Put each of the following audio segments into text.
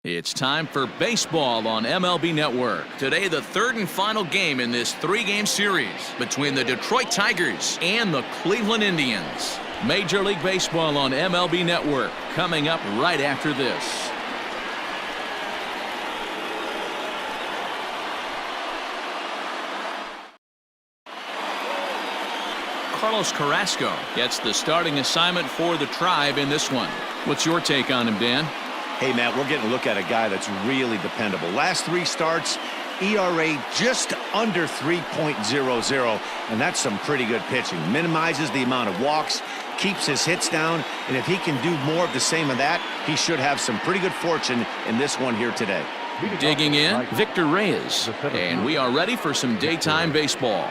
It's time for baseball on MLB Network. Today, the third and final game in this three-game series between the Detroit Tigers and the Cleveland Indians. Major League Baseball on MLB Network coming up right after this. Carlos Carrasco gets the starting assignment for the Tribe in this one. What's your take on him, Dan? Hey, Matt, we're getting a look at a guy that's really dependable. Last three starts, ERA just under 3.00, and that's some pretty good pitching. Minimizes the amount of walks, keeps his hits down, and if he can do more of the same of that, he should have some pretty good fortune in this one here today. Digging in, Victor Reyes, and we are ready for some daytime baseball.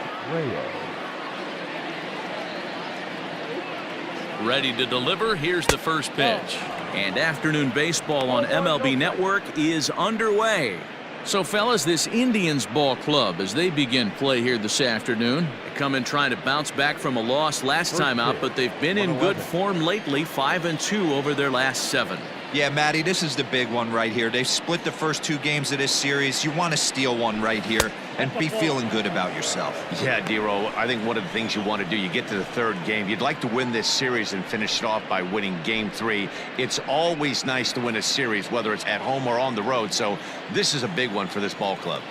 Ready to deliver. Here's the first pitch. And afternoon baseball on MLB Network is underway. So, fellas, this Indians ball club, as they begin play here this afternoon, they come in trying to bounce back from a loss last time out, but they've been in good form lately, 5-2 over their last 7. Yeah, Matty, this is the big one right here. They've split the first 2 games of this series. You want to steal one right here and be feeling good about yourself. Yeah, Dero, I think one of the things you want to do, you get to the third game, you'd like to win this series and finish it off by winning game 3. It's always nice to win a series, whether it's at home or on the road, so this is a big one for this ball club.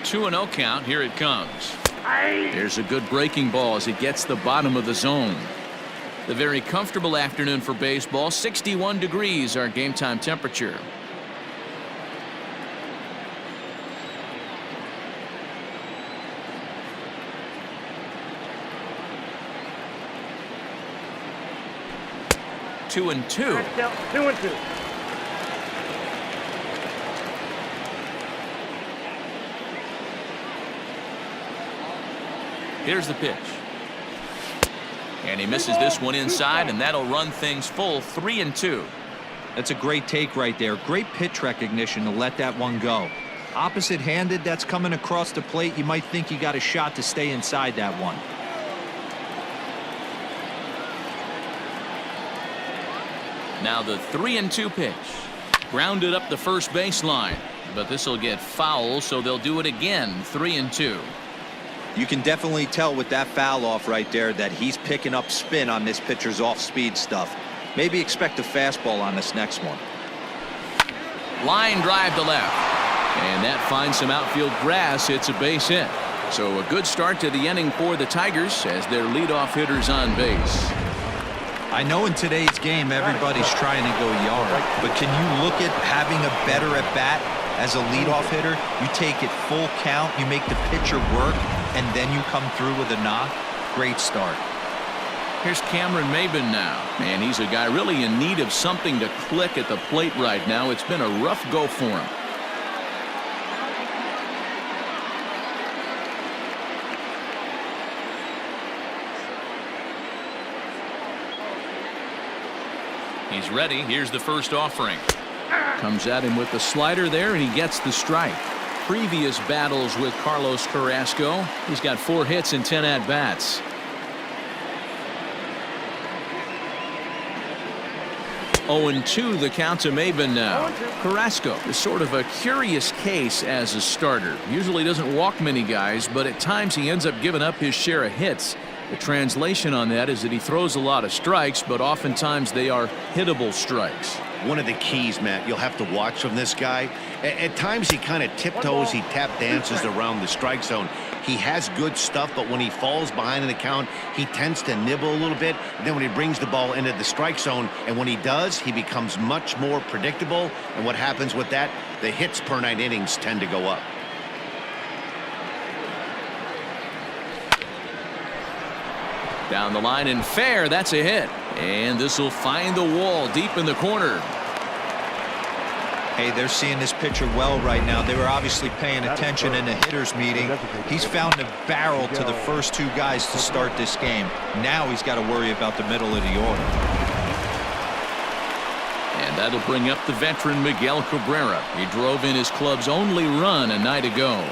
2-0 count. Here it comes. There's a good breaking ball as it gets the bottom of the zone. The very comfortable afternoon for baseball. 61 degrees our game time temperature. Two and two. Here's the pitch. And he misses this one inside, and that'll run things full. 3-2. That's a great take right there. Great pitch recognition to let that one go. Opposite-handed, that's coming across the plate. You might think you got a shot to stay inside that one. Now the 3-2 pitch. Grounded up the first baseline, but this will get foul, so they'll do it again. 3-2. You can definitely tell with that foul off right there that he's picking up spin on this pitcher's off-speed stuff. Maybe expect a fastball on this next one. Line drive to left, and that finds some outfield grass. It's a base hit. So a good start to the inning for the Tigers as their leadoff hitter's on base. I know in today's game everybody's trying to go yard, but can you look at having a better at bat as a leadoff hitter? You take it full count, you make the pitcher work, and then you come through with a knock. Great start. Here's Maybin now, and he's a guy really in need of something to click at the plate right now. It's been a rough go for him. He's ready. Here's the first offering. Comes at him with the slider there, and he gets the strike. Previous battles with Carlos Carrasco, he's got 4 hits and 10 at-bats. 0-2 the count to Maybin now. Carrasco is sort of a curious case as a starter. Usually doesn't walk many guys, but at times he ends up giving up his share of hits. The translation on that is that he throws a lot of strikes, but oftentimes they are hittable strikes. One of the keys, Matt, you'll have to watch from this guy. At times he kind of tiptoes, he tap dances around the strike zone. He has good stuff, but when he falls behind in the count, he tends to nibble a little bit. And then when he brings the ball into the strike zone, and when he does, he becomes much more predictable. And what happens with that? The hits per 9 innings tend to go up. Down the line and fair. That's a hit. And this will find the wall deep in the corner. Hey, they're seeing this pitcher well right now. They were obviously paying attention in the hitters meeting. He's found a barrel to the first 2 guys to start this game. Now he's got to worry about the middle of the order. And that'll bring up the veteran Miguel Cabrera. He drove in his club's only run a night ago.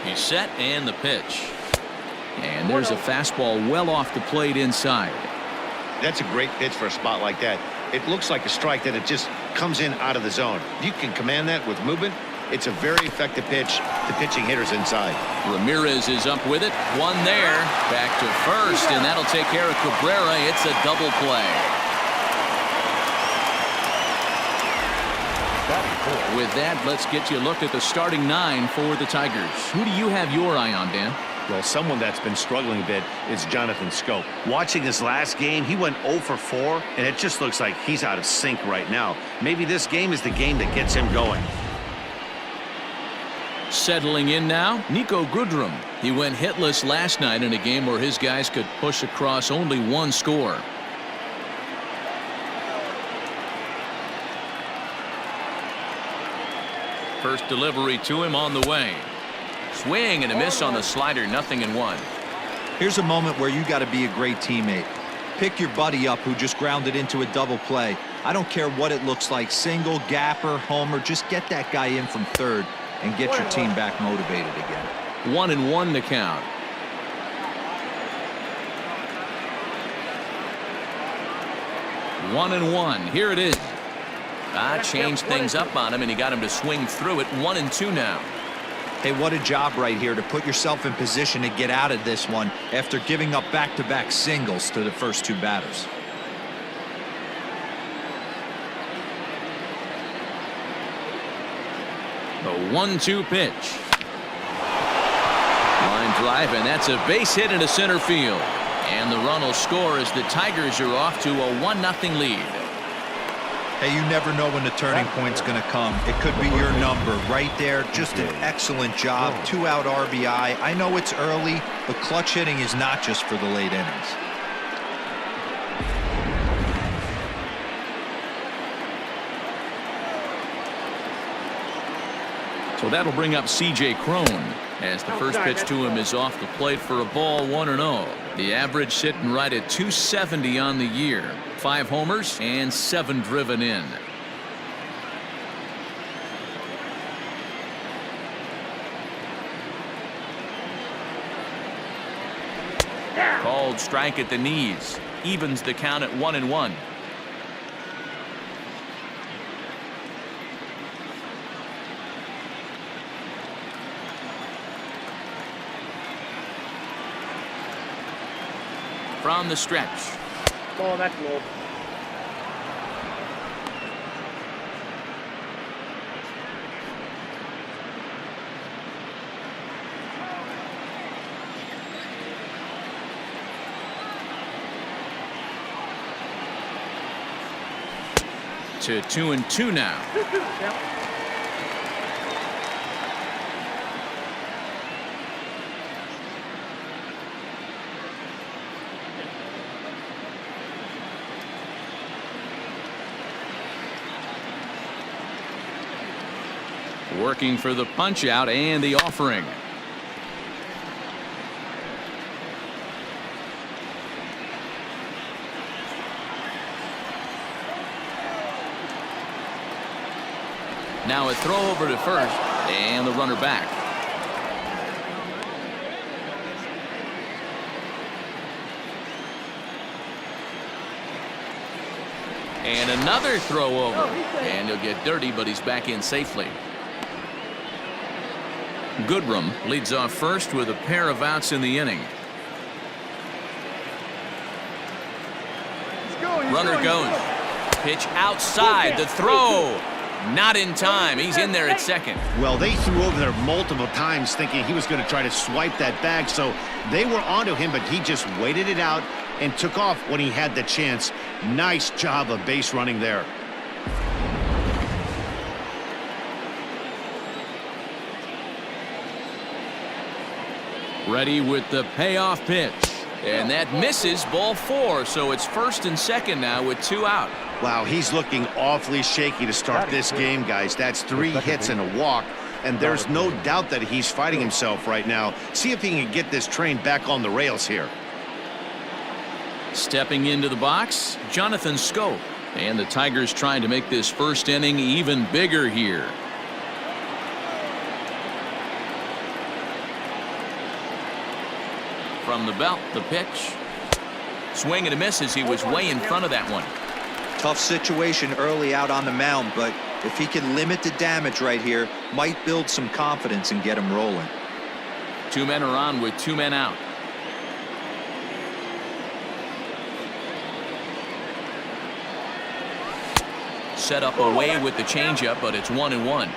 He's set and the pitch. And there's a fastball well off the plate inside. That's a great pitch for a spot like that. It looks like a strike that it just comes in out of the zone. If you can command that with movement, it's a very effective pitch to pitching hitters inside. Ramirez is up with it. One there. Back to first, and that'll take care of Cabrera. It's a double play. With that, let's get you a look at the starting 9 for the Tigers. Who do you have your eye on, Dan? Well, someone that's been struggling a bit is Jonathan Schoop. Watching his last game, he went 0 for 4, and it just looks like he's out of sync right now. Maybe this game is the game that gets him going. Settling in now, Niko Goodrum. He went hitless last night in a game where his guys could push across only one score. First delivery to him on the way. Swing and a miss on the slider, 0-1. Here's a moment where you got to be a great teammate. Pick your buddy up who just grounded into a double play. I don't care what it looks like, single, gapper, homer, just get that guy in from third and get your team back motivated again. 1-1 the count. One and one. Here it is. Changed things up on him, and he got him to swing through it. 1-2 now. Hey, what a job right here to put yourself in position to get out of this one after giving up back-to-back singles to the first two batters. The 1-2 pitch. Line drive, and that's a base hit into center field. And the run will score as the Tigers are off to a 1-0 lead. Hey, you never know when the turning point's going to come. It could be your number right there. Just an excellent job. 2-out RBI. I know it's early, but clutch hitting is not just for the late innings. So that'll bring up C.J. Cron as the first pitch to him is off the plate for a ball, 1-0. The average sitting right at 270 on the year. 5 homers and 7 driven in. Called strike at the knees. Evens the count at 1-1. From the stretch. Oh, that's low. To 2-2 now. Yep. Working for the punch out and the offering. Now a throw over to first and the runner back. And another throw over, and he'll get dirty, but he's back in safely. Goodrum leads off first with a pair of outs in the inning. Runner goes. Pitch outside. The throw. Not in time. He's in there at second. Well, they threw over there multiple times thinking he was going to try to swipe that bag, so they were onto him, but he just waited it out and took off when he had the chance. Nice job of base running there. Ready with the payoff pitch. And that misses, ball 4. So it's first and second now with 2 out. Wow, he's looking awfully shaky to start this game, guys. That's 3 hits and a walk. And there's no doubt that he's fighting himself right now. See if he can get this train back on the rails here. Stepping into the box, Jonathan Schoop. And the Tigers trying to make this first inning even bigger here. From the belt, the pitch. Swing and a miss as he was way in front of that one. Tough situation early out on the mound, but if he can limit the damage right here, might build some confidence and get him rolling. 2 men are on with 2 men out. Set up away with the changeup, but it's 1-1.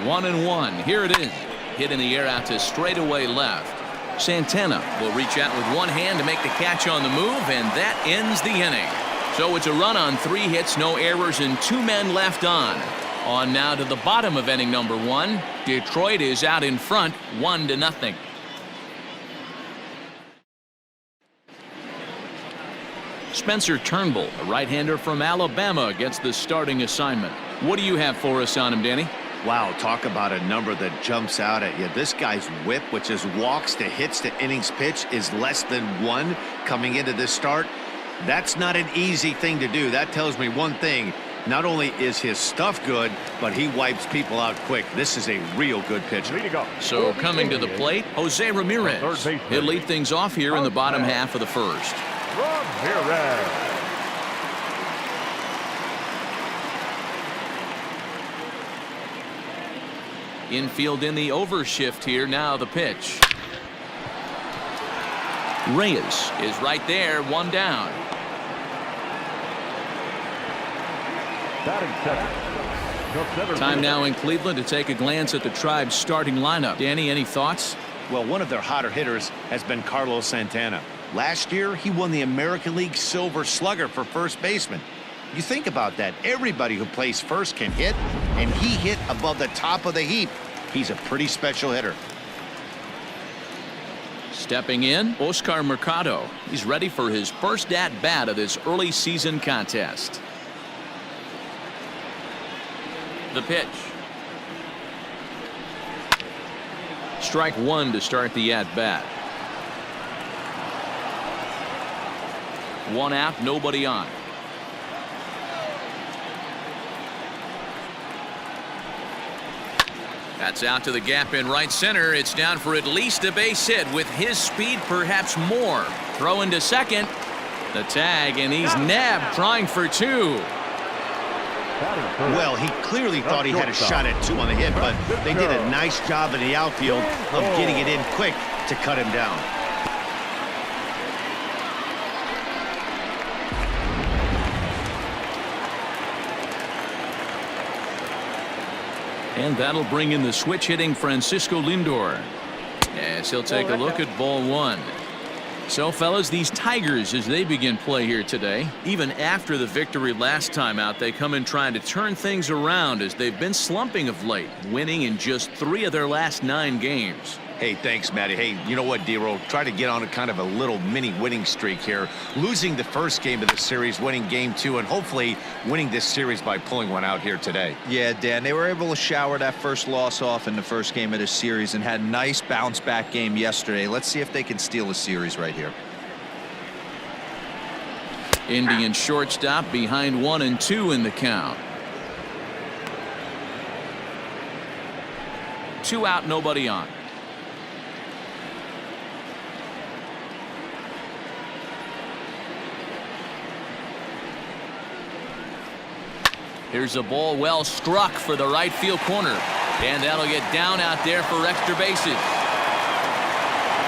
One and one. Here it is. Hit in the air out to straightaway left. Santana will reach out with one hand to make the catch on the move, and that ends the inning. So it's a run on 3 hits, no errors, and 2 men left on. On now to the bottom of inning number 1. Detroit is out in front, 1-0. Spencer Turnbull, a right-hander from Alabama, gets the starting assignment. What do you have for us on him, Danny? Wow, talk about a number that jumps out at you. This guy's whip, which is walks to hits to innings pitch, is less than 1 coming into this start. That's not an easy thing to do. That tells me one thing. Not only is his stuff good, but he wipes people out quick. This is a real good pitcher. So coming to the plate, Jose Ramirez. He'll lead things off here in the bottom half of the first. Ramirez. Infield in the overshift here. Now the pitch. Reyes is right there, 1 down. Time now in Cleveland to take a glance at the Tribe's starting lineup. Danny, any thoughts? Well, one of their hotter hitters has been Carlos Santana. Last year, he won the American League Silver Slugger for first baseman. You think about that. Everybody who plays first can hit, and he hit above the top of the heap. He's a pretty special hitter. Stepping in, Oscar Mercado. He's ready for his first at-bat of this early season contest. The pitch. Strike 1 to start the at-bat. 1 out, nobody on. That's out to the gap in right center. It's down for at least a base hit. With his speed, perhaps more. Throw into second. The tag, and he's nabbed, trying for 2. Well, he clearly thought he had a shot at 2 on the hit, but they did a nice job in the outfield of getting it in quick to cut him down. And that'll bring in the switch hitting Francisco Lindor. As he'll take a look at ball 1. So, fellas, these Tigers, as they begin play here today, even after the victory last time out, they come in trying to turn things around as they've been slumping of late, winning in just 3 of their last 9 games. Hey, thanks, Matty. Hey, you know what, D-Roll? Try to get on a kind of a little mini winning streak here. Losing the first game of the series, winning game 2, and hopefully winning this series by pulling one out here today. Yeah, Dan, they were able to shower that first loss off in the first game of this series and had a nice bounce-back game yesterday. Let's see if they can steal a series right here. Indian shortstop behind 1-2 in the count. 2 out, nobody on. Here's a ball well struck for the right field corner. And that'll get down out there for extra bases.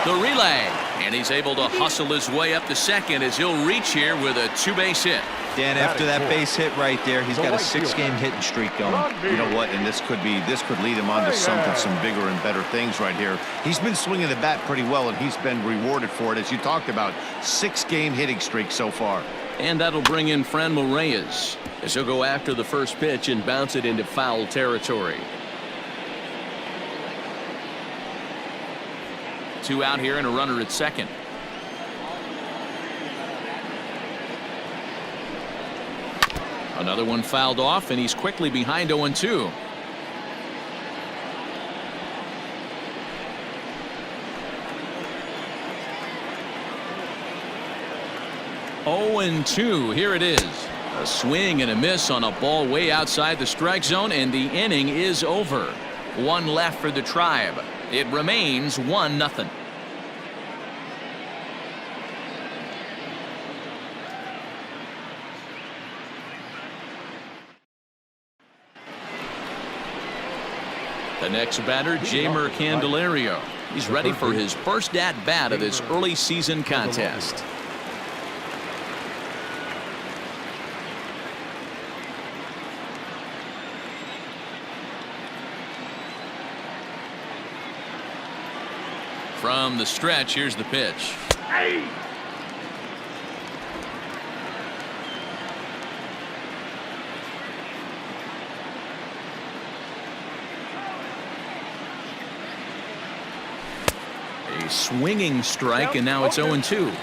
The relay. And he's able to hustle his way up to second as he'll reach here with a 2-base hit. Dan, after that base hit right there, he's got a 6-game hitting streak going. You know what? And this could lead him on to some bigger and better things right here. He's been swinging the bat pretty well, and he's been rewarded for it, as you talked about. 6-game hitting streak so far. And that'll bring in Franmil Reyes as he'll go after the first pitch and bounce it into foul territory. 2 out here and a runner at second. Another one fouled off, and he's quickly behind 0-2. Oh, 0-2. Here it is. A swing and a miss on a ball way outside the strike zone, and the inning is over. One left for the Tribe. It remains 1-0. The next batter, Jeimer Candelario. He's ready for his first at-bat of this early season contest. From the stretch, here's the pitch. Hey! A swinging strike, and now it's 0-2.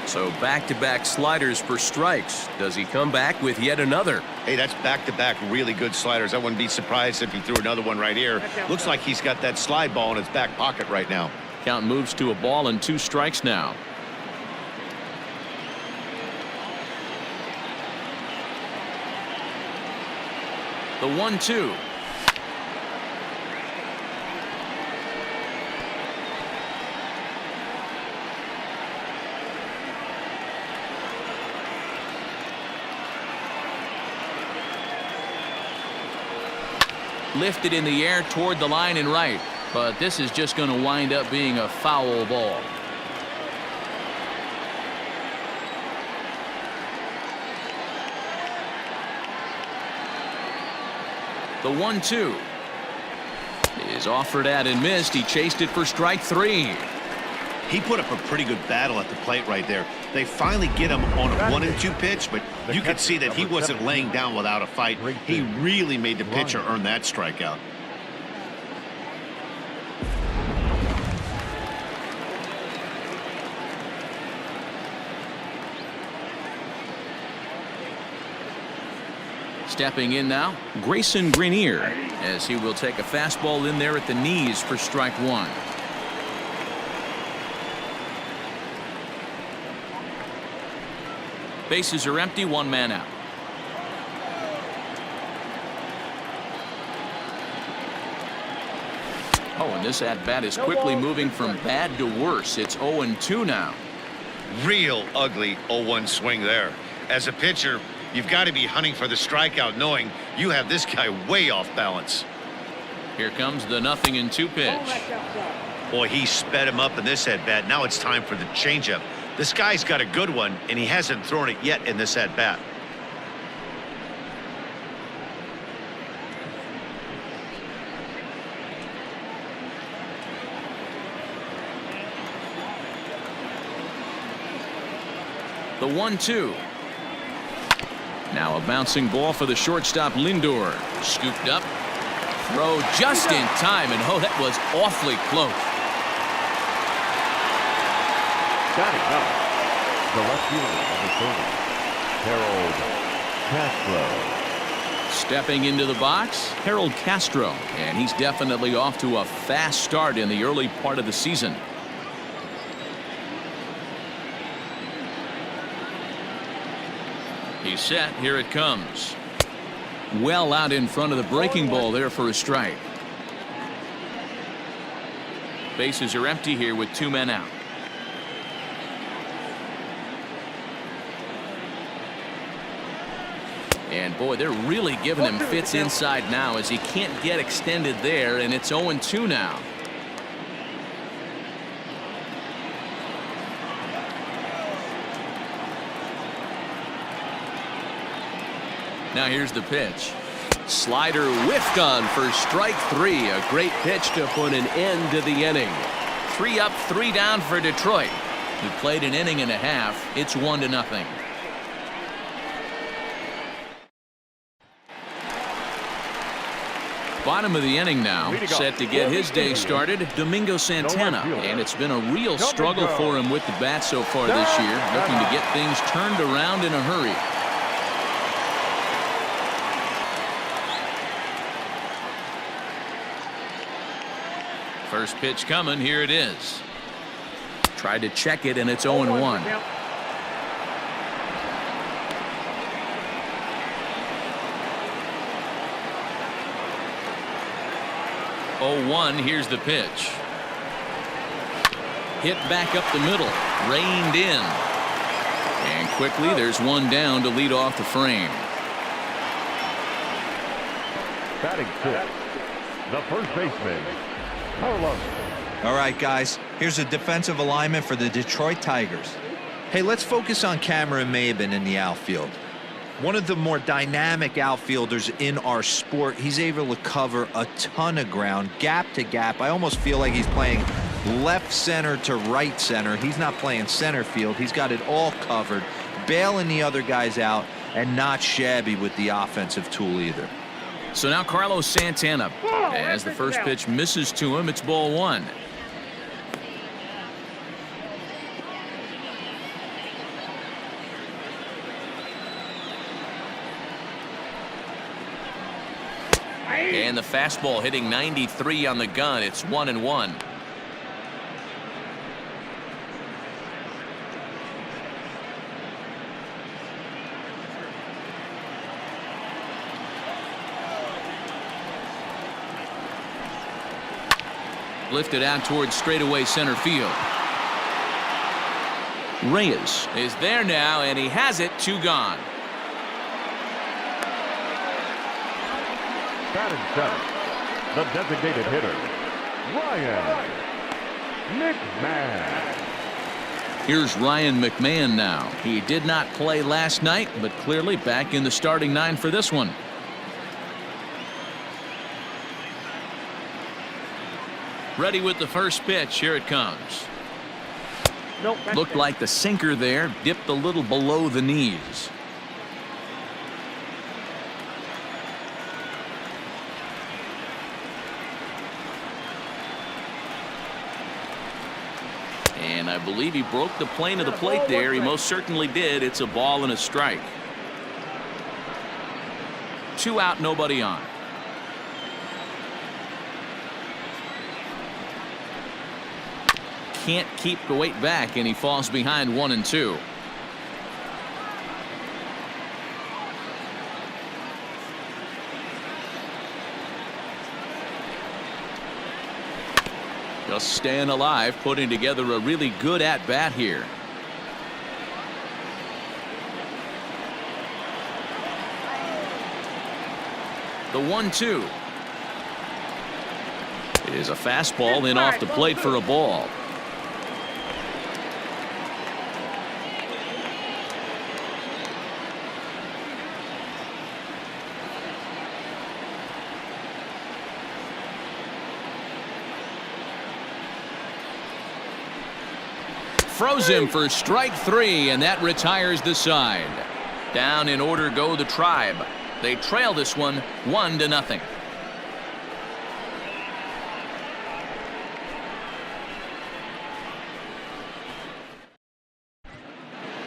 So back-to-back sliders for strikes. Does he come back with yet another? Hey, that's back-to-back really good sliders. I wouldn't be surprised if he threw another one right here. Looks like he's got that slide ball in his back pocket right now. Count moves to a ball and 2 strikes now. The 1-2. Lifted in the air toward the line and right. But this is just going to wind up being a foul ball. The 1-2 is offered at and missed. He chased it for strike 3. He put up a pretty good battle at the plate right there. They finally get him on a 1-2 pitch, but you could see that he wasn't laying down without a fight. He really made the pitcher earn that strikeout. Stepping in now, Grayson Greiner, as he will take a fastball in there at the knees for strike 1. Bases are empty, 1 man out. Oh, and this at-bat is quickly moving from bad to worse. It's 0-2 now. Real ugly 0-1 swing there. As a pitcher, you've got to be hunting for the strikeout, knowing you have this guy way off balance. Here comes the 0-2 pitch. Boy, he sped him up in this at-bat. Now it's time for the changeup. This guy's got a good one, and he hasn't thrown it yet in this at-bat. The 1-2. Now a bouncing ball for the shortstop Lindor. Scooped up. Throw just in time, and oh, that was awfully close. Batting up, the left fielder of the Harold Castro. Stepping into the box, Harold Castro, and he's definitely off to a fast start in the early part of the season. He's set. Here it comes. Well out in front of the breaking ball there for a strike. Bases are empty here with 2 men out. And boy, they're really giving him fits inside now as he can't get extended there, and it's 0-2 now. Now here's the pitch. Slider whiffed on for strike 3. A great pitch to put an end to the inning. 3 up, 3 down for Detroit, who played an inning and a half. It's 1-0. Bottom of the inning now, set to get his day started, Domingo Santana, and it's been a real struggle for him with the bat so far this year, looking to get things turned around in a hurry. First pitch coming, here it is. Tried to check it, and it's 0-1. 0-1. Here's the pitch. Hit back up the middle. Reined in. And quickly there's one down to lead off the frame. Batting fifth, the first baseman, Carlos. All right, guys, here's a defensive alignment for the Detroit Tigers. Hey, let's focus on Cameron Maybin in the outfield. One of the more dynamic outfielders in our sport. He's able to cover a ton of ground, gap to gap. I almost feel like he's playing left center to right center. He's not playing center field. He's got it all covered, bailing the other guys out, and not shabby with the offensive tool either. So now Carlos Santana, as the first pitch misses to him, it's ball one. And the fastball hitting 93 on the gun. It's 1-1. Lifted out towards straightaway center field. Reyes is there now, and he has it. 2 gone. Batting seventh, the designated hitter, Ryan McMahon. Here's Ryan McMahon now. He did not play last night, but clearly back in the starting 9 for this one. Ready with the first pitch. Here it comes. Nope, Looked like the sinker there dipped a little below the knees. And I believe he broke the plane of the plate there. He most certainly did. It's a ball and a strike. 2 out, nobody on. Can't keep the weight back, and he falls behind 1-2. Just staying alive, putting together a really good at-bat here. The 1-2. It is a fastball in off the plate for a ball. Froze him for strike 3, and that retires the side. Down in order go the Tribe. They trail this one 1-0.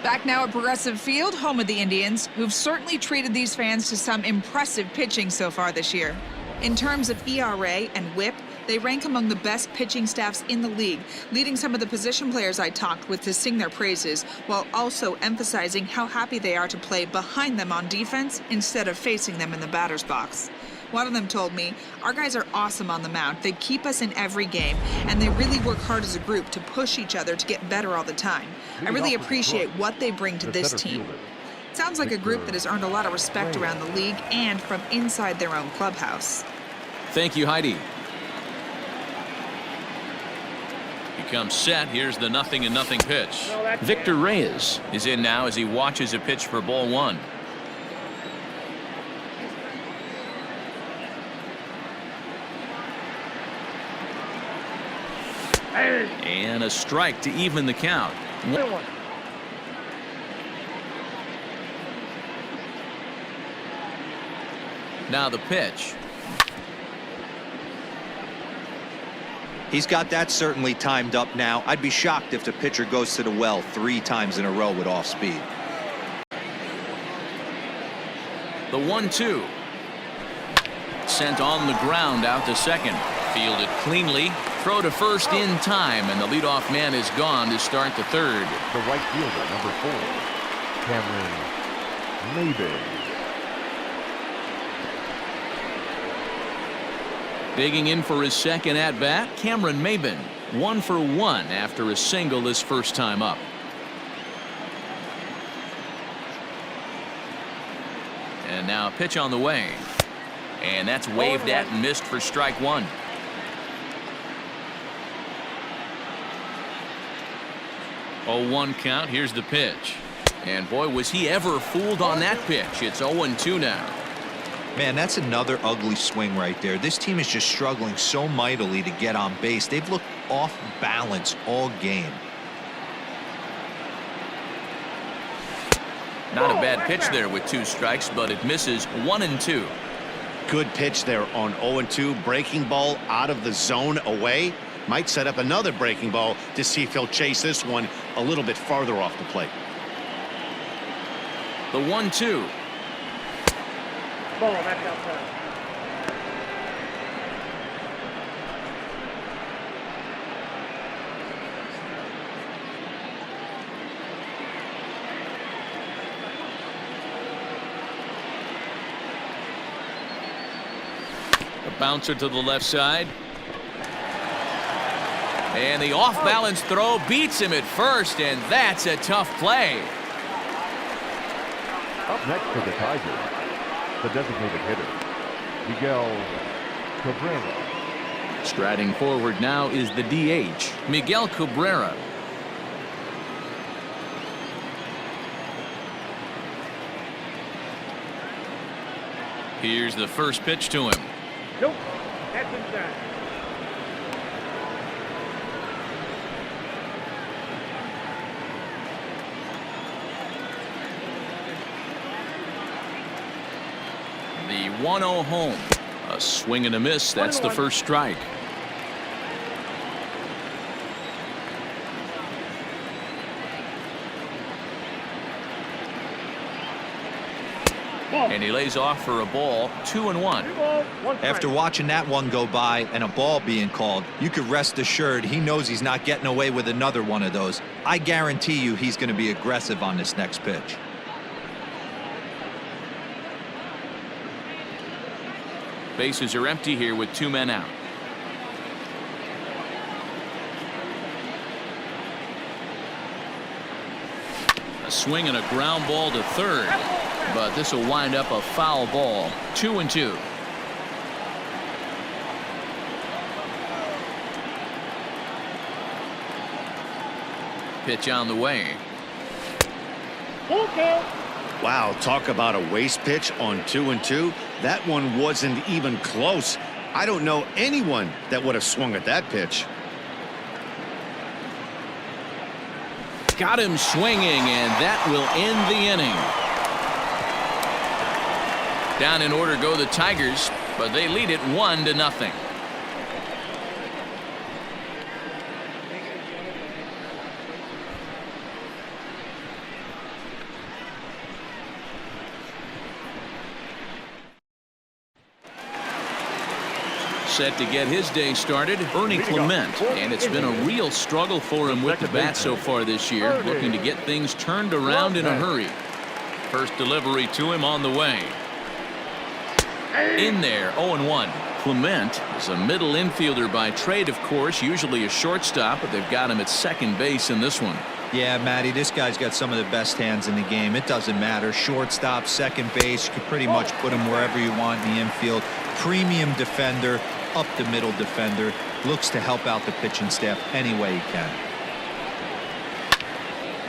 Back now at Progressive Field, home of the Indians, who've certainly treated these fans to some impressive pitching so far this year. In terms of ERA and WHIP, they rank among the best pitching staffs in the league, leading some of the position players I talked with to sing their praises, while also emphasizing how happy they are to play behind them on defense instead of facing them in the batter's box. One of them told me, "Our guys are awesome on the mound. They keep us in every game, and they really work hard as a group to push each other to get better all the time. I really appreciate what they bring to this team." Sounds like a group that has earned a lot of respect around the league and from inside their own clubhouse. Thank you, Heidi. He comes set. Here's the 0-0 pitch. Victor Reyes is in now as he watches a pitch for ball 1. And a strike to even the count. Now the pitch. He's got that certainly timed up now. I'd be shocked if the pitcher goes to the well 3 times in a row with off speed. The 1-2. Sent on the ground out to second. Fielded cleanly. Throw to first in time, and the leadoff man is gone to start the third. The right fielder, number 4, Cameron Maybin. Digging in for his second at-bat, Cameron Maybin. 1 for 1 after a single his first time up. And now a pitch on the way. And that's waved at and missed for strike one. 0-1 count. Here's the pitch. And boy, was he ever fooled on that pitch. It's 0-2 now. Man, that's another ugly swing right there. This team is just struggling so mightily to get on base. They've looked off balance all game. Not a bad pitch there with 2 strikes, but it misses 1-2. Good pitch there on 0-2. Breaking ball out of the zone away. Might set up another breaking ball to see if he'll chase this one a little bit farther off the plate. The 1-2. Ball, that's outside. A bouncer to the left side. And the off-balance throw beats him at first, and that's a tough play. Up next for the Tigers, the designated hitter, Miguel Cabrera. Striding forward now is the DH, Miguel Cabrera. Here's the first pitch to him. Nope, that's inside. The 1-0 home. A swing and a miss. That's the first strike. And he lays off for a ball. 2-1. After watching that one go by and a ball being called, you could rest assured he knows he's not getting away with another one of those. I guarantee you he's going to be aggressive on this next pitch. Bases are empty here with 2 men out. A swing and a ground ball to third, but this will wind up a foul ball. 2-2. Pitch on the way. Wow, talk about a waste pitch on 2-2. That one wasn't even close. I don't know anyone that would have swung at that pitch. Got him swinging, and that will end the inning. Down in order go the Tigers, but they lead it 1-0. Set to get his day started, Ernie Clement, and it's been a real struggle for him with the bat so far this year, looking to get things turned around in a hurry. First delivery to him on the way. In there, 0-1. Clement is a middle infielder by trade, of course, usually a shortstop, but they've got him at second base in this one. Yeah, Matty, this guy's got some of the best hands in the game. It doesn't matter. Shortstop, second base, you can pretty much put him wherever you want in the infield. Premium defender, up the middle defender, looks to help out the pitching staff any way he can.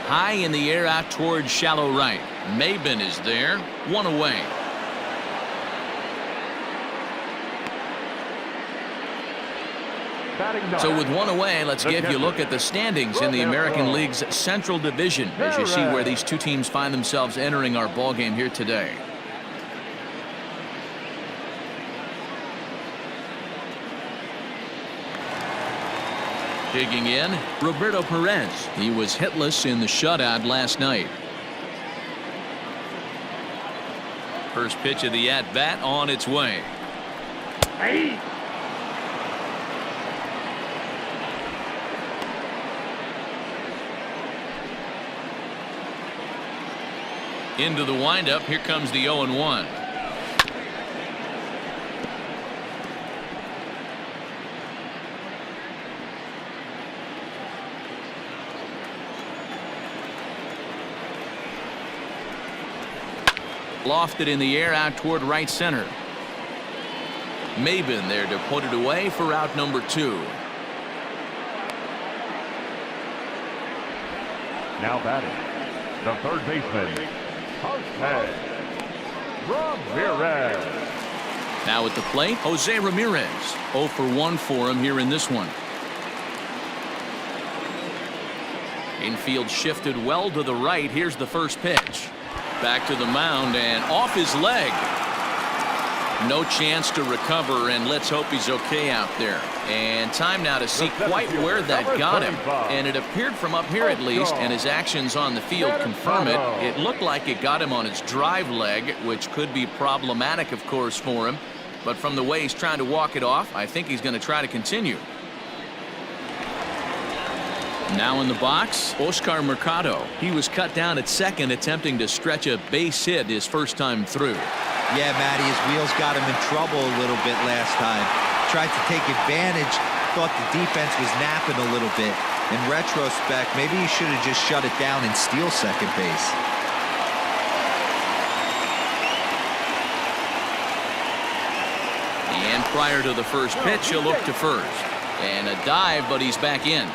High in the air out towards shallow right. Maybin is there, 1 away. So with 1 away, let's give you a look at the standings in the American League's Central Division as you see where these two teams find themselves entering our ball game here today. Digging in, Roberto Perez. He was hitless in the shutout last night. First pitch of the at-bat on its way. Hey. Into the windup. Here comes the 0-1. Lofted in the air out toward right center. Maybin there to put it away for out number 2. Now batting, the third baseman, Ramirez. Now at the plate, Jose Ramirez. 0 for 1 for him here in this one. Infield shifted well to the right. Here's the first pitch. Back to the mound and off his leg. No chance to recover, and let's hope he's okay out there. And time now to see quite where that got him. And it appeared from up here at least, and his actions on the field confirm it. It looked like it got him on his drive leg, which could be problematic, of course, for him. But from the way he's trying to walk it off, I think he's going to try to continue. Now in the box, Oscar Mercado. He was cut down at second, attempting to stretch a base hit his first time through. Yeah, Matty, his wheels got him in trouble a little bit last time. Tried to take advantage, thought the defense was napping a little bit. In retrospect, maybe he should have just shut it down and steal second base. And prior to the first pitch, he'll look to first. And a dive, but he's back in.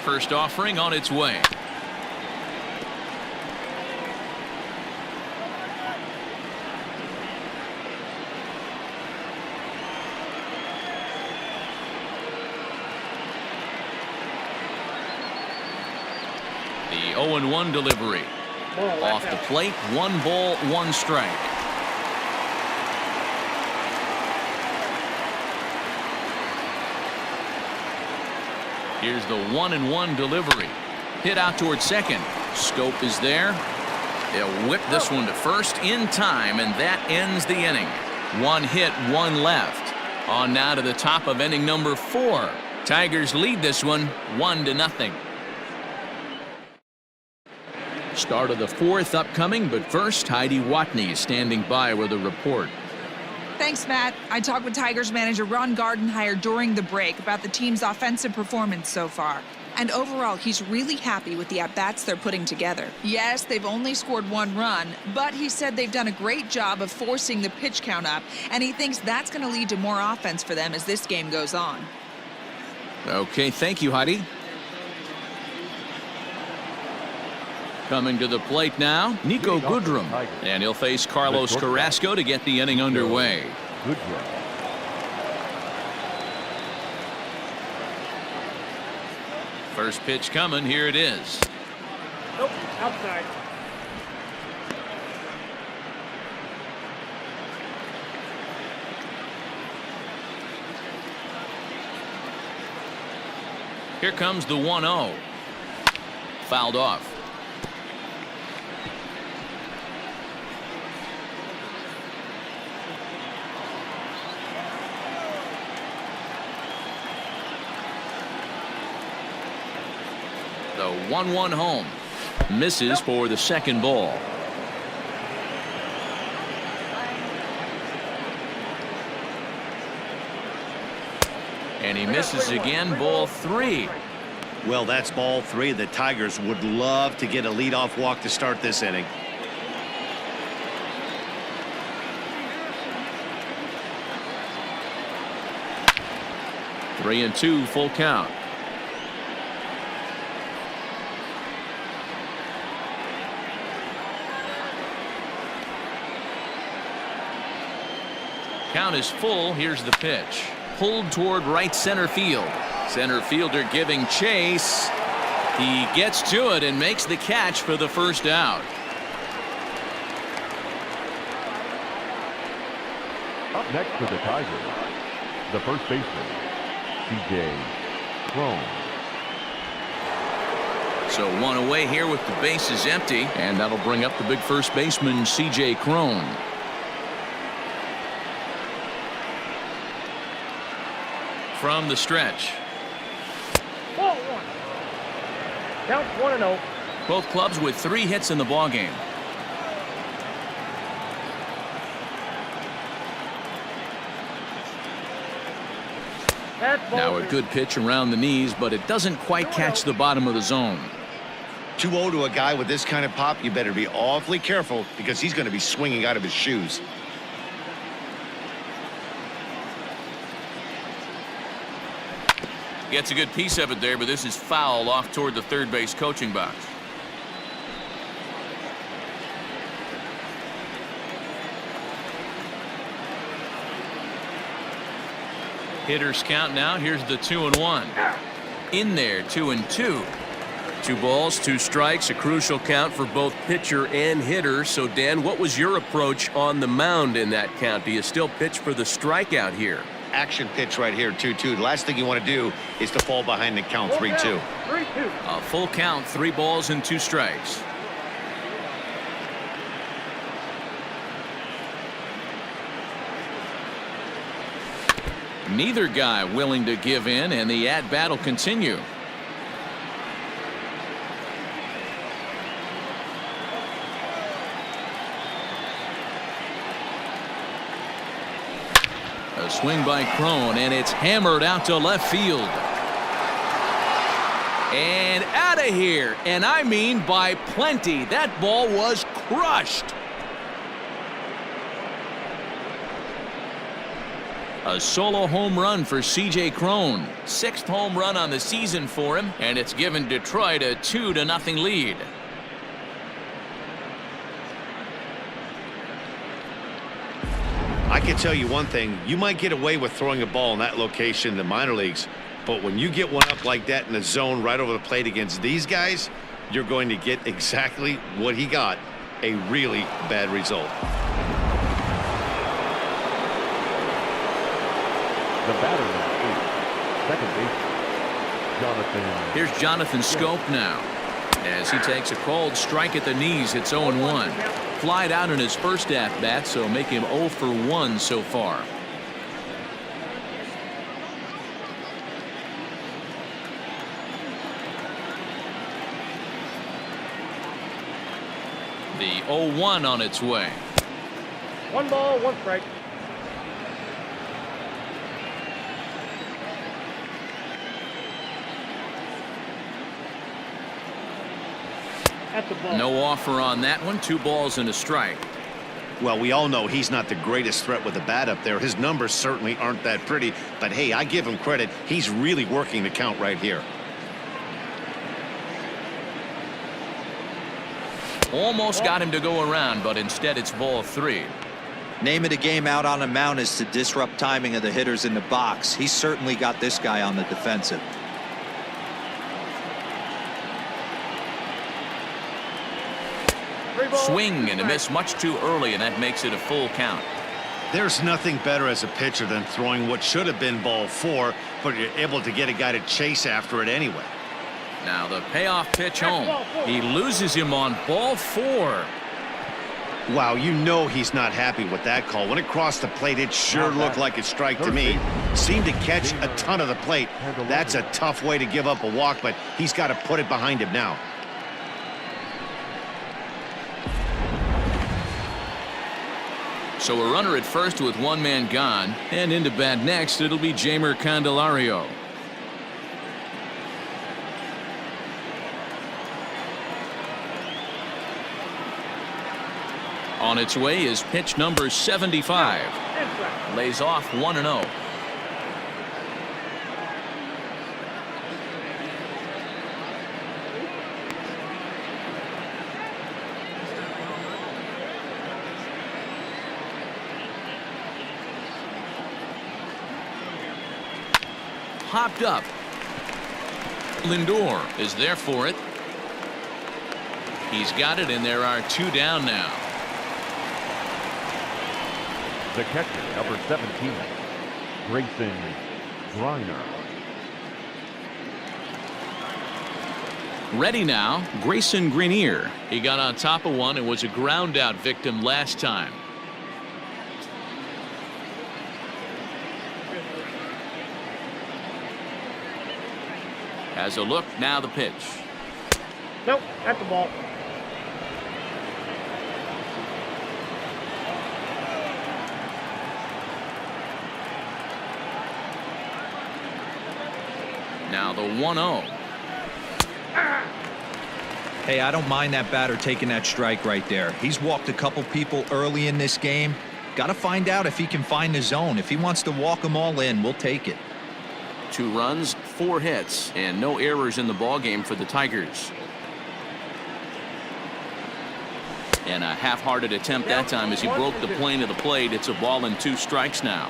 First offering on its way. The 0-1 delivery. Off the plate, 1 ball, 1 strike. Here's the 1-1 delivery. Hit out towards second. Schoop is there. They'll whip this one to first in time, and that ends the inning. 1 hit, 1 left. On now to the top of inning number 4. Tigers lead this one 1-0. Start of the 4th upcoming, but first, Heidi Watney is standing by with a report. Thanks, Matt. I talked with Tigers manager Ron Gardenhire during the break about the team's offensive performance so far. And overall, he's really happy with the at-bats they're putting together. Yes, they've only scored 1 run, but he said they've done a great job of forcing the pitch count up, and he thinks that's going to lead to more offense for them as this game goes on. Okay, thank you, Heidi. Coming to the plate now, Niko Goodrum. And he'll face Carlos Carrasco to get the inning underway. First pitch coming. Here it is. Nope, outside. Here comes the 1-0. Fouled off. The 1-1 home. Misses for the second ball. And he misses again. Ball 3. Well, that's ball 3. The Tigers would love to get a leadoff walk to start this inning. Three and 2, full count. Count is full. Here's the pitch. Pulled toward right center field. Center fielder giving chase. He gets to it and makes the catch for the first out. Up next for the Tigers, the first baseman, Cron. So 1 away here with the bases empty, and that'll bring up the big first baseman, Cron. From the stretch. Ball 1. Count 1-0. Both clubs with 3 hits in the ballgame. That's ball Now a 2. good pitch around the knees, but it doesn't quite catch the bottom of the zone. 2-0 to a guy with this kind of pop, you better be awfully careful because he's going to be swinging out of his shoes. Gets a good piece of it there, but this is foul off toward the third base coaching box. Hitters count now. Here's the 2-1. In there, 2-2. 2 balls, 2 strikes, a crucial count for both pitcher and hitter. So, Dan, what was your approach on the mound in that count? Do you still pitch for the strikeout here? Action pitch right here, 2-2. The last thing you want to do is to fall behind the count, 3-2. 3-2. A full count, 3 balls and 2 strikes. Neither guy willing to give in, and the at-bat will continue. A swing by Cron, and it's hammered out to left field. And out of here, and I mean by plenty. That ball was crushed. A solo home run for C.J. Cron. 6th home run on the season for him, and it's given Detroit a 2-0 lead. I can tell you one thing. You might get away with throwing a ball in that location in the minor leagues, but when you get one up like that in the zone right over the plate against these guys, you're going to get exactly what he got, a really bad result. The batter is Jonathan. Here's Jonathan Schoop now, as he takes a called strike at the knees. It's 0-1. Flied out in his first at-bat, so make him 0 for 1 so far. The 0-1 on its way. 1 ball, 1 strike. That's a ball. No offer on that one. 2 balls and a strike. Well, we all know he's not the greatest threat with the bat up there. His numbers certainly aren't that pretty, but hey, I give him credit. He's really working the count right here. Almost got him to go around, but instead it's ball 3. Name of the game out on the mound is to disrupt timing of the hitters in the box. He's certainly got this guy on the defensive. Swing and a miss much too early, and that makes it a full count. There's nothing better as a pitcher than throwing what should have been ball 4, but you're able to get a guy to chase after it anyway. Now the payoff pitch home. He loses him on ball 4. Wow, you know he's not happy with that call. When it crossed the plate, it sure looked like a strike to me. Seemed to catch a ton of the plate. That's a tough way to give up a walk, but he's got to put it behind him now. So a runner at first with 1 man gone, and into bat next, it'll be Jeimer Candelario. On its way is pitch number 75. Lays off 1-0. Popped up. Lindor is there for it. He's got it, and there are 2 down now. The catcher, number 17, Grayson Greiner. Ready now, Grayson Greiner. He got on top of one and was a ground out victim last time. Has a look, now the pitch. Nope, that's the ball. Now the 1-0. Hey, I don't mind that batter taking that strike right there. He's walked a couple people early in this game. Got to find out if he can find the zone. If he wants to walk them all in, we'll take it. 2 runs, 4 hits, and no errors in the ballgame for the Tigers. And a half-hearted attempt that time as he broke the plane of the plate. It's a ball and 2 strikes now.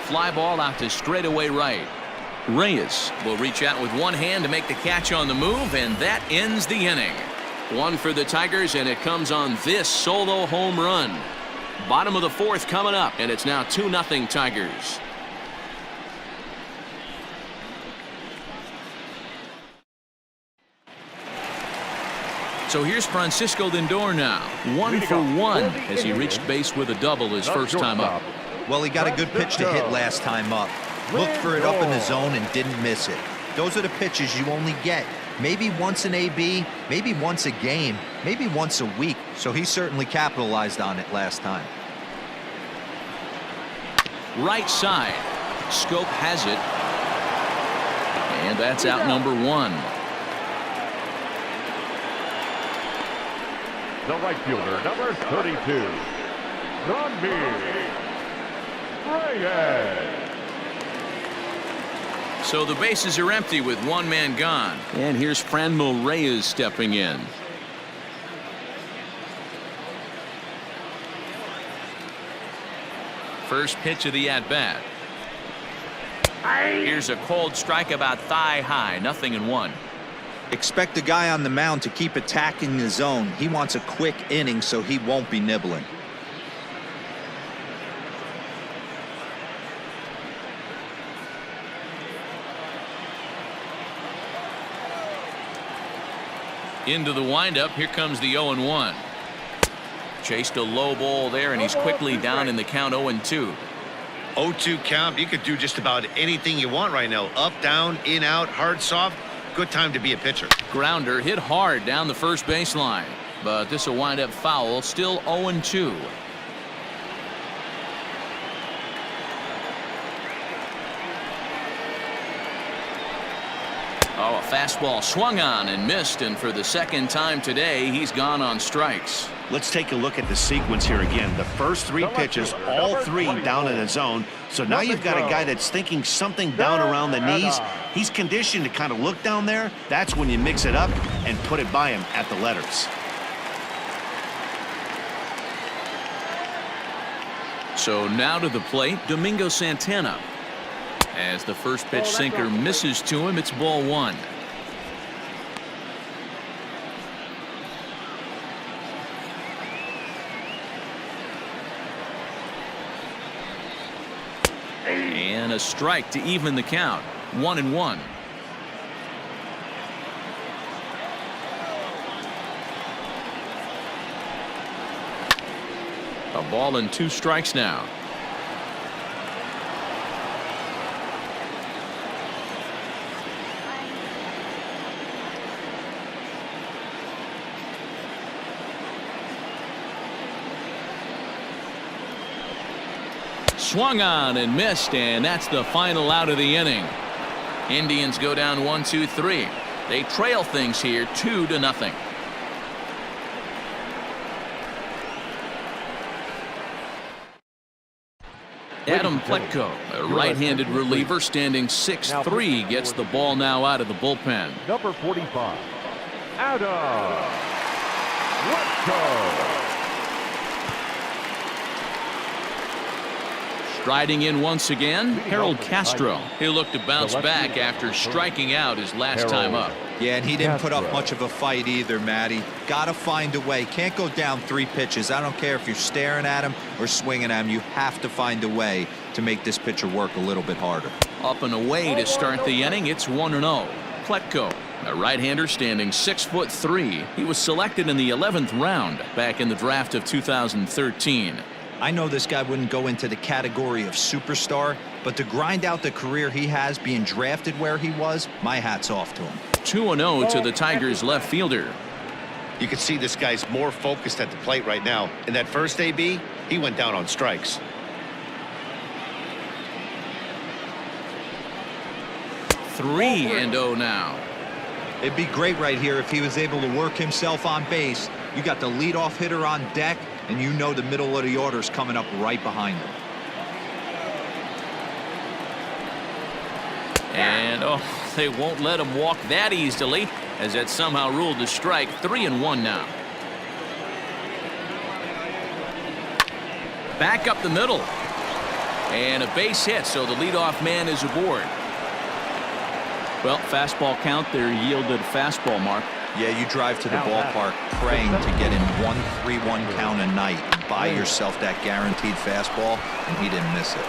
Fly ball out to straightaway right. Reyes will reach out with one hand to make the catch on the move, and that ends the inning. 1 for the Tigers, and it comes on this solo home run. Bottom of the 4th coming up, and it's now 2-0 Tigers. So here's Francisco Lindor now. 1 for 1 as he reached base with a double his first time up. Well, he got a good pitch to hit last time up. Looked for it up in the zone and didn't miss it. Those are the pitches you only get. Maybe once an AB, maybe once a game, maybe once a week. So he certainly capitalized on it last time. Right side. Schoop has it. And that's out number 1. The right fielder, number 32, Franmil Reyes. So the bases are empty with 1 man gone. And here's Franmil Reyes stepping in. First pitch of the at-bat. Here's a cold strike about thigh high. 0-1. Expect the guy on the mound to keep attacking the zone. He wants a quick inning so he won't be nibbling. Into the windup. Here comes the 0-1. Chased a low ball there, and he's quickly down in the count. 0-2. 0-2 count. You could do just about anything you want right now. Up, down, in, out, hard, soft. Good time to be a pitcher. Grounder hit hard down the first baseline, but this will wind up foul. Still 0-2. Oh, a fastball swung on and missed, and for the second time today, he's gone on strikes. Let's take a look at the sequence here again. The first 3 pitches, all 3 down in the zone. So now you've got a guy that's thinking something down around the knees. He's conditioned to kind of look down there. That's when you mix it up and put it by him at the letters. So now to the plate, Domingo Santana. As the first pitch sinker misses to him, it's ball 1. And a strike to even the count. 1-1. A ball and 2 strikes now. Swung on and missed, and that's the final out of the inning. Indians go down 1-2-3. They trail things here 2-0. Adam Pletko, a right-handed reliever standing 6'3", gets the ball now out of the bullpen. Number 45, Adam Pletko. Striding in once again, Harold Castro. He looked to bounce back after striking out his last time up. Yeah, and he didn't put up much of a fight either, Matty. Gotta find a way. Can't go down 3 pitches. I don't care if you're staring at him or swinging at him. You have to find a way to make this pitcher work a little bit harder. Up and away to start the inning. It's 1-0. Pletko, a right-hander standing 6'3". He was selected in the 11th round back in the draft of 2013. I know this guy wouldn't go into the category of superstar, but to grind out the career he has being drafted where he was, my hat's off to him. 2-0 to the Tigers left fielder. You can see this guy's more focused at the plate right now. In that first AB, he went down on strikes. Three and 0 now. It'd be great right here if he was able to work himself on base. You got the leadoff hitter on deck, and you know the middle of the order is coming up right behind him. And they won't let him walk that easily, as that somehow ruled a strike. 3-1 now. Back up the middle. And a base hit, so the leadoff man is aboard. Well, fastball count, their yielded fastball mark. Yeah, you drive to the ballpark praying to get in 1-3-1 count a night and buy yourself that guaranteed fastball, and he didn't miss it.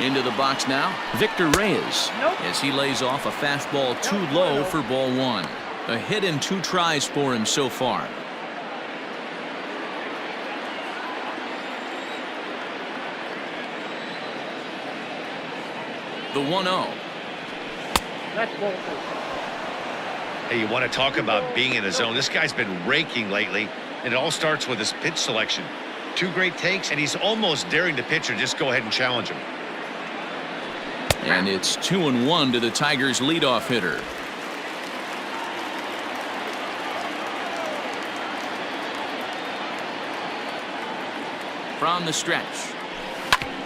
Into the box now, Victor Reyes, as he lays off a fastball too low for ball one. A hit in 2 tries for him so far. The 1-0. That's ball 2. Hey, you want to talk about being in the zone. This guy's been raking lately, and it all starts with his pitch selection. 2 great takes, and he's almost daring the pitcher just go ahead and challenge him. And it's 2-1 to the Tigers' leadoff hitter. From the stretch.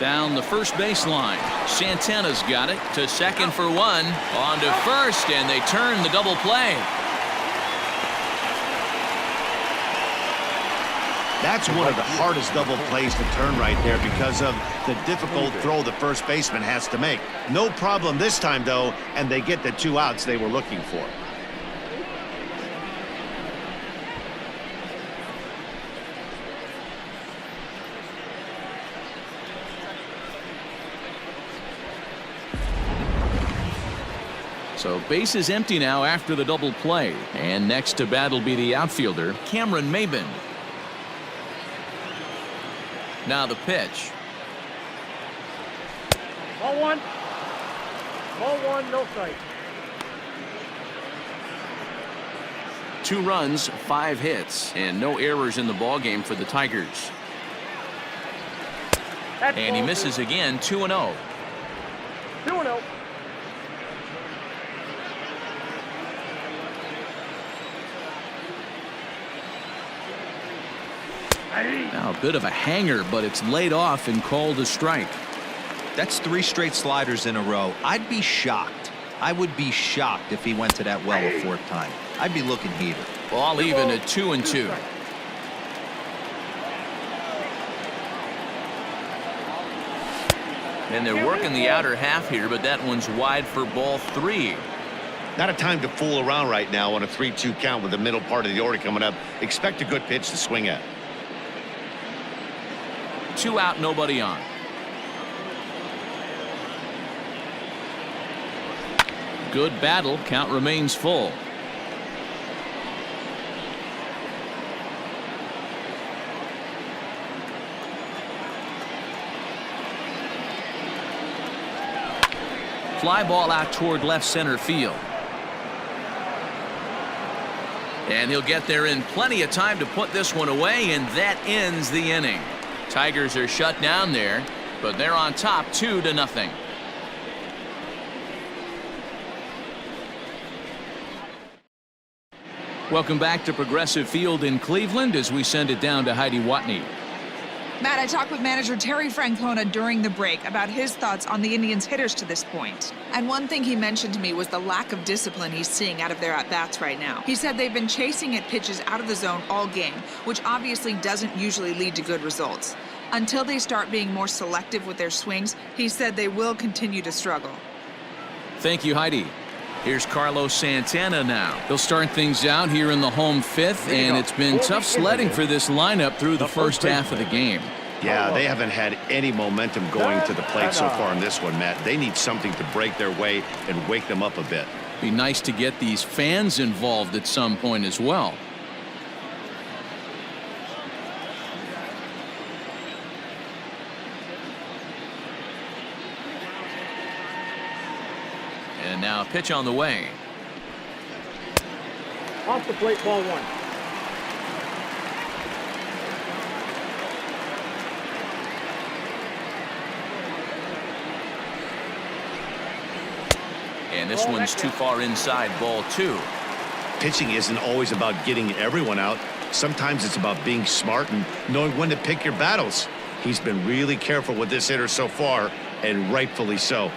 Down the first baseline. Santana's got it to second for 1. On to first, and they turn the double play. That's one of the hardest double plays to turn right there because of the difficult throw the first baseman has to make. No problem this time, though, and they get the 2 outs they were looking for. So base is empty now after the double play. And next to bat will be the outfielder, Cameron Maybin. Now the pitch. Ball 1. Ball 1, no strike. 2 runs, 5 hits, and no errors in the ballgame for the Tigers. That's And he ball misses 2. again, 2-0. 2-0. Now a bit of a hanger, but it's laid off and called a strike. That's 3 straight sliders in a row. I'd be shocked. I would be shocked if he went to that well a 4th time. I'd be looking heated. Ball even at 2-2. And they're working the outer half here, but that one's wide for ball 3. Not a time to fool around right now on a 3-2 count with the middle part of the order coming up. Expect a good pitch to swing at. 2 out, nobody on. Good battle. Count remains full. Fly ball out toward left center field. And he'll get there in plenty of time to put this one away, and that ends the inning. Tigers are shut down there, but they're on top 2-0. Welcome back to Progressive Field in Cleveland as we send it down to Heidi Watney. Matt, I talked with manager Terry Francona during the break about his thoughts on the Indians' hitters to this point. And one thing he mentioned to me was the lack of discipline he's seeing out of their at-bats right now. He said they've been chasing at pitches out of the zone all game, which obviously doesn't usually lead to good results. Until they start being more selective with their swings, he said they will continue to struggle. Thank you, Heidi. Here's Carlos Santana now. He'll start things out here in the home 5th, and it's been tough sledding for this lineup through the first half of the game. Yeah, they haven't had any momentum going to the plate so far in this one, Matt. They need something to break their way and wake them up a bit. Be nice to get these fans involved at some point as well. And now a pitch on the way. Off the plate, ball 1. And this one's too far inside, ball 2. Pitching isn't always about getting everyone out. Sometimes it's about being smart and knowing when to pick your battles. He's been really careful with this hitter so far, and rightfully so.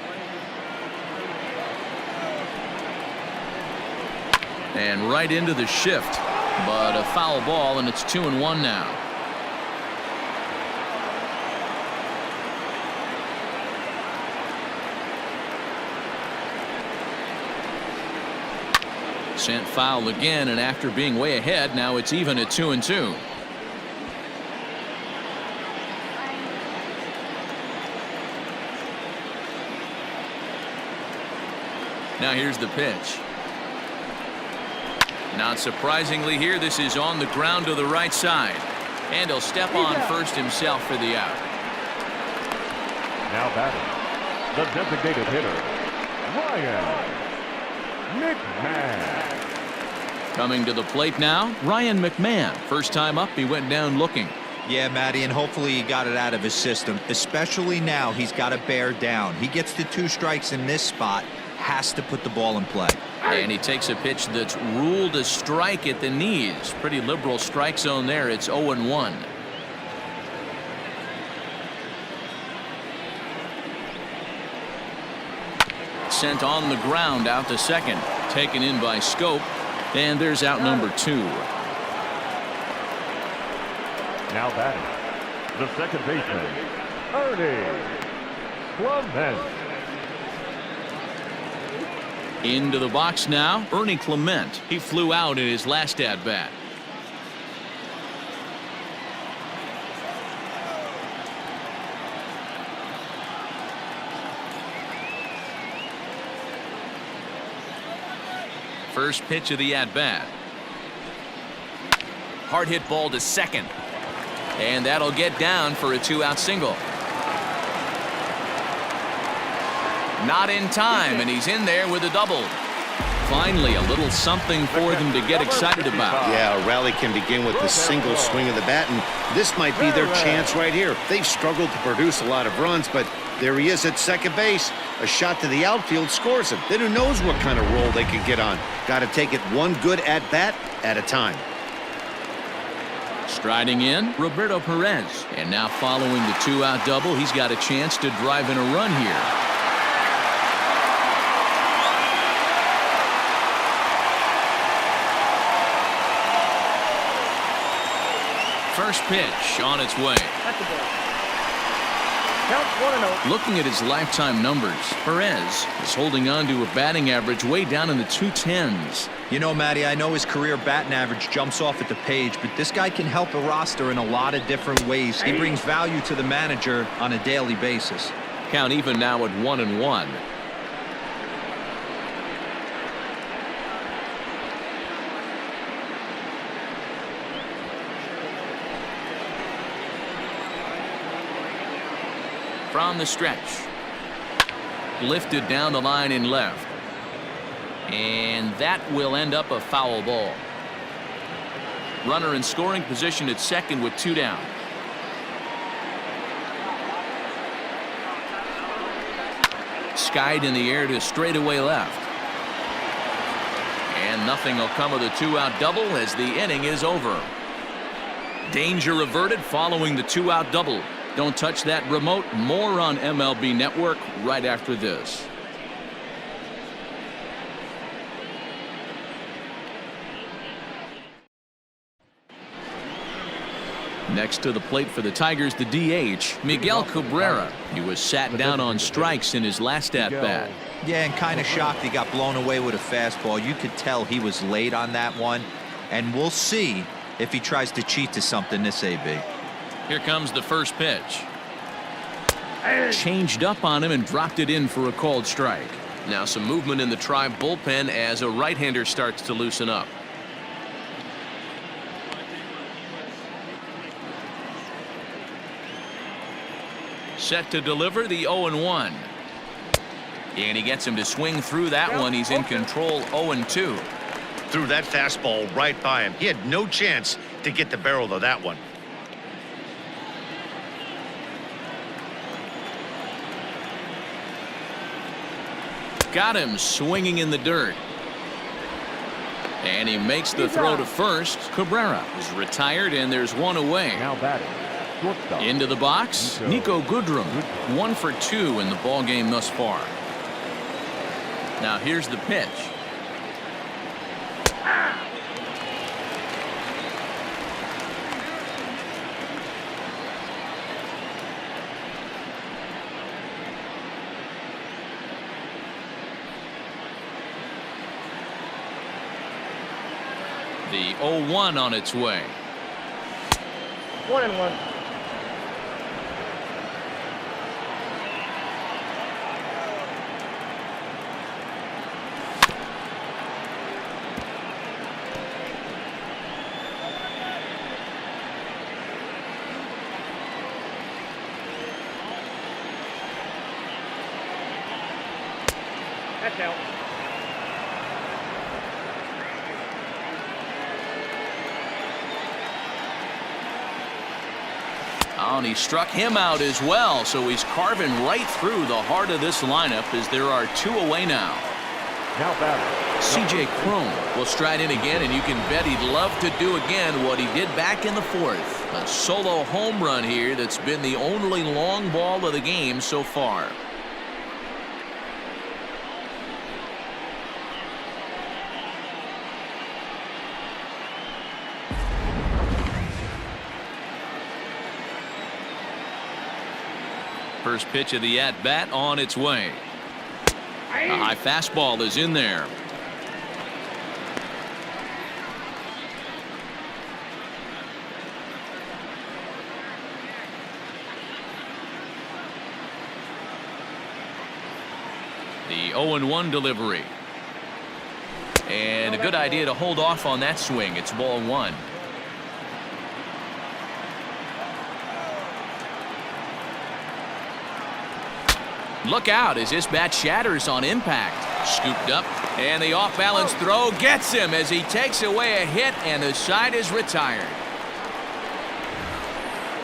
And right into the shift, but a foul ball, and it's 2-1 now. Sent foul again, and after being way ahead, now it's even at 2-2. Now here's the pitch. Not surprisingly here, this is on the ground to the right side. And he'll step on first himself for the out. Now batting, the designated hitter, Ryan McMahon. Coming to the plate now, Ryan McMahon. First time up, he went down looking. Yeah, Matty, and hopefully he got it out of his system. Especially now, he's got to bear down. He gets the 2 strikes in this spot, has to put the ball in play. And he takes a pitch that's ruled a strike at the knees. Pretty liberal strike zone there. It's 0-1. Sent on the ground out to second. Taken in by Schoop. And there's out number 2. Now batting, the second baseman, Ernie Clement. Into the box now, Ernie Clement. He flew out in his last at-bat. First pitch of the at-bat. Hard hit ball to second. And that'll get down for a 2-out single. Not in time, and he's in there with a double. Finally, a little something for them to get excited about. Yeah, a rally can begin with a single swing of the bat, and this might be their chance right here. They've struggled to produce a lot of runs, but there he is at second base. A shot to the outfield scores him. Then who knows what kind of roll they can get on. Got to take it one good at-bat at a time. Striding in, Roberto Perez. And now following the 2-out double, he's got a chance to drive in a run here. First pitch on its way. That's the ball. Count 1-0. Looking at his lifetime numbers, Perez is holding on to a batting average way down in the 210s. You know, Matty, I know his career batting average jumps off at the page, but this guy can help a roster in a lot of different ways. He brings value to the manager on a daily basis. Count even now at 1-1. From the stretch. Lifted down the line in left. And that will end up a foul ball. Runner in scoring position at second with 2 down. Skied in the air to straightaway left. And nothing will come of the 2-out double as the inning is over. Danger averted following the 2-out double. Don't touch that remote. More on MLB Network right after this. Next to the plate for the Tigers, the DH, Miguel Cabrera. He was sat down on strikes in his last at-bat. Yeah, and kind of shocked he got blown away with a fastball. You could tell he was late on that one. And we'll see if he tries to cheat to something this AB. Here comes the first pitch. Changed up on him and dropped it in for a called strike. Now some movement in the Tribe bullpen as a right-hander starts to loosen up. Set to deliver the 0-1. And he gets him to swing through that one. He's in control, 0-2. Threw that fastball right by him. He had no chance to get the barrel of that one. Got him swinging in the dirt. And he makes the throw to first. Cabrera is retired, and there's one away. Now batting, shortstop. Into the box, Niko Goodrum. 1 for 2 in the ball game thus far. Now here's the pitch. The 0-1 on its way. 1-1. That's out. Oh, and he struck him out as well, so he's carving right through the heart of this lineup as there are 2 away now. Now batting, C.J. Cron will stride in again, and you can bet he'd love to do again what he did back in the 4th. A solo home run here that's been the only long ball of the game so far. First pitch of the at-bat on its way. A high fastball is in there. The 0-1 delivery. And a good idea to hold off on that swing. It's ball 1. Look out as this bat shatters on impact. Scooped up, and the off-balance throw gets him as he takes away a hit, and the side is retired.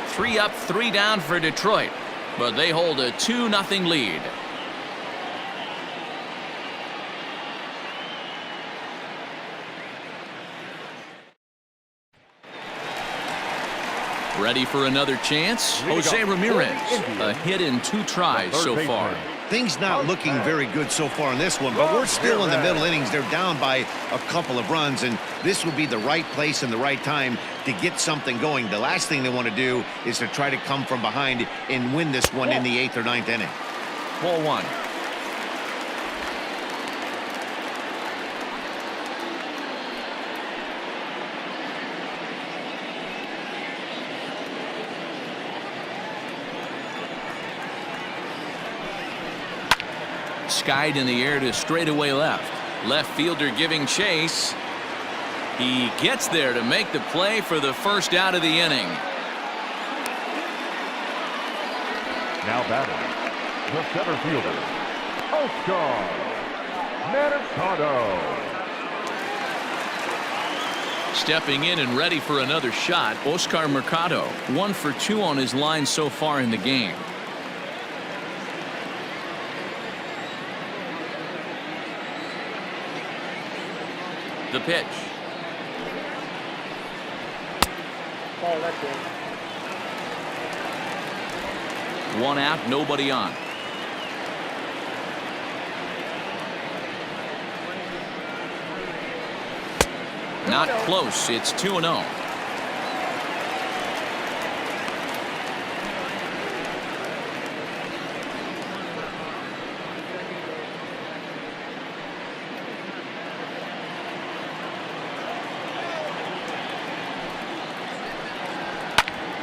3 up, 3 down for Detroit, but they hold a 2-0 lead. Ready for another chance? Jose Ramirez, a hit in 2 tries so far. Things not looking very good so far in this one, but we're still in the middle innings. They're down by a couple of runs, and this would be the right place and the right time to get something going. The last thing they want to do is to try to come from behind and win this one in the 8th or 9th inning. Ball 1. Skied in the air to straightaway left. Left fielder giving chase. He gets there to make the play for the first out of the inning. now batting, the center fielder, Oscar Mercado. Stepping in and ready for another shot, Oscar Mercado, 1 for 2 on his line so far in the game. The pitch. Ball, that's it. 1 out, nobody on. Not close. It's 2-0.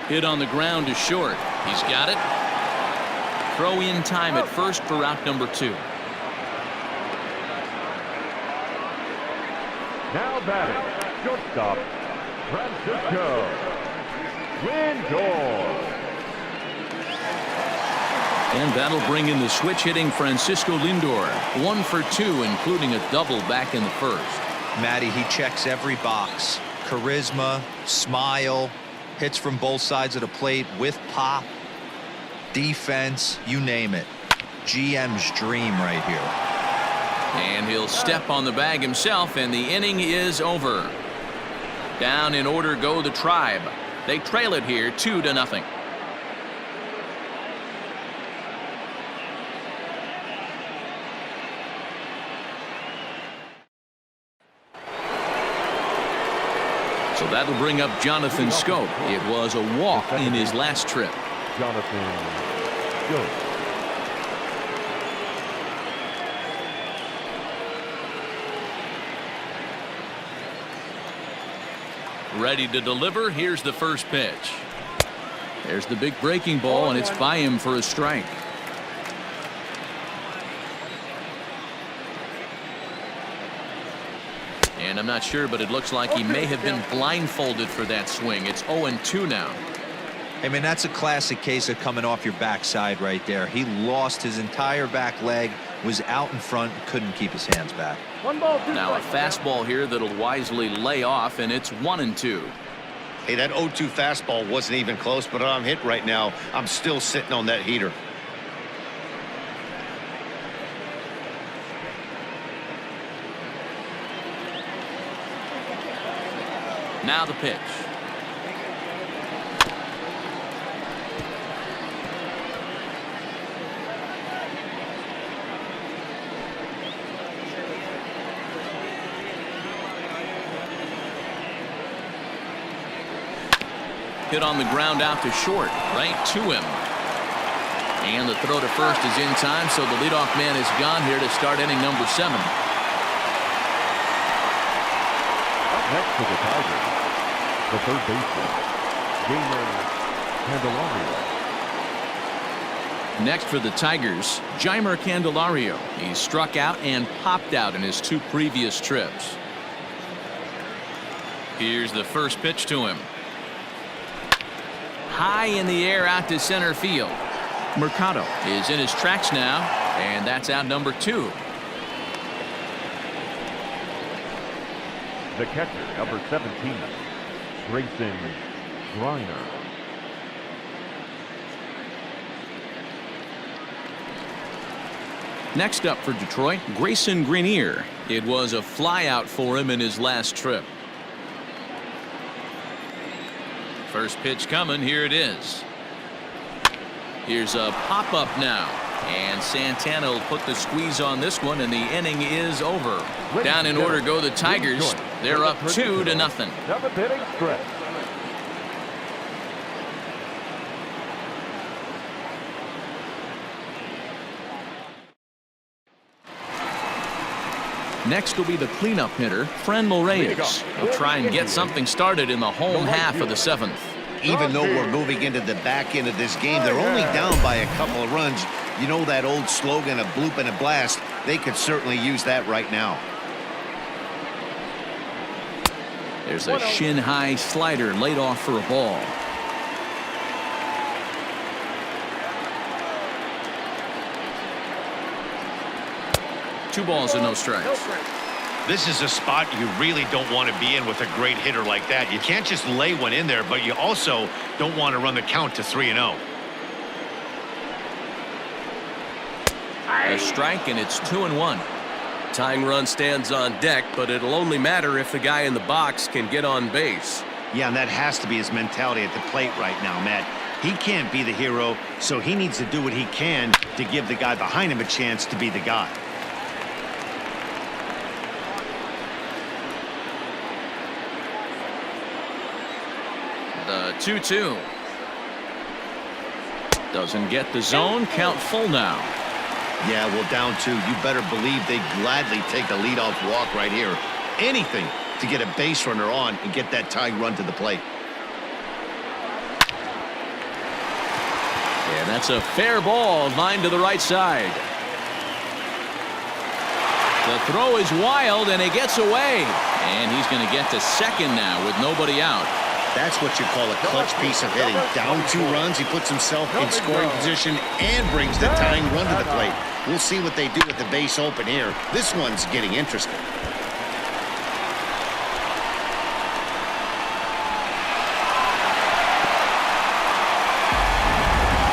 Hit on the ground to short. He's got it. Throw in time at first for out number 2. Now batting, shortstop, Francisco Lindor. And that'll bring in the switch-hitting Francisco Lindor. 1 for 2, including a double back in the first. Matty, he checks every box. Charisma, smile, hits from both sides of the plate with pop, defense, you name it. GM's dream right here. And he'll step on the bag himself, and the inning is over. Down in order go the Tribe. They trail it here 2-0. So that'll bring up Jonathan Schoop. It was a walk in his last trip. Jonathan Schoop. Ready to deliver. Here's the first pitch. There's the big breaking ball, and it's by him for a strike. And I'm not sure, but it looks like he may have been blindfolded for that swing. It's 0-2 now. I mean, that's a classic case of coming off your backside right there. He lost his entire back leg, was out in front, couldn't keep his hands back. Now a fastball here that'll wisely lay off, and it's 1-2. Hey, that 0-2 fastball wasn't even close, but I'm hit right now. I'm still sitting on that heater. Now the pitch. Hit on the ground out to short, right to him. And the throw to first is in time, so the leadoff man is gone here to start inning number 7. Next for the Tigers, the third baseman, Jeimer Candelario. Next for the Tigers, Jeimer Candelario. He struck out and popped out in his 2 previous trips. Here's the first pitch to him. High in the air out to center field. Mercado is in his tracks now, and that's out number 2. The catcher, number 17, Grayson Greiner. Next up for Detroit, Grayson Greiner. It was a flyout for him in his last trip. First pitch coming. Here it is. Here's a pop-up now. And Santana will put the squeeze on this one, and the inning is over. Down in order go the Tigers. They're up 2-0. Seventh inning stretch. Next will be the cleanup hitter, Franmil Reyes. He'll try and get something started in the home half of the 7th. Even though we're moving into the back end of this game, they're only down by a couple of runs. You know that old slogan, a bloop and a blast. They could certainly use that right now. There's a shin-high slider laid off for a ball. Two balls and no strikes. This is a spot you really don't want to be in with a great hitter like that. You can't just lay one in there, but you also don't want to run the count to 3-0. A strike, and it's 2-1. Tying run stands on deck, but it'll only matter if the guy in the box can get on base. Yeah, and that has to be his mentality at the plate right now, Matt. He can't be the hero, so he needs to do what he can to give the guy behind him a chance to be the guy. The 2-2. Doesn't get the zone. Count full now. Yeah, well, down 2. You better believe they gladly take the leadoff walk right here. Anything to get a base runner on and get that tying run to the plate. And that's a fair ball, line to the right side. The throw is wild, and it gets away. And he's going to get to second now with nobody out. That's what you call a clutch piece of hitting. Down 2 runs, he puts himself in scoring position and brings the tying run to the plate. We'll see what they do with the base open here. This one's getting interesting.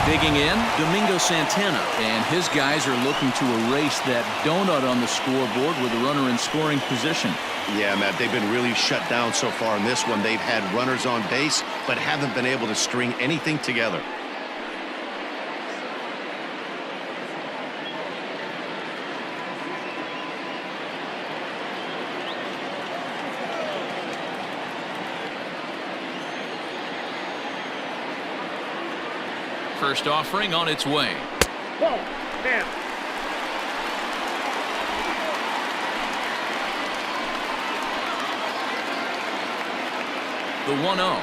Digging in, Domingo Santana, and his guys are looking to erase that donut on the scoreboard with a runner in scoring position. Yeah, Matt, they've been really shut down so far in this one. They've had runners on base, but haven't been able to string anything together. First offering on its way. Whoa, man. The 1-0.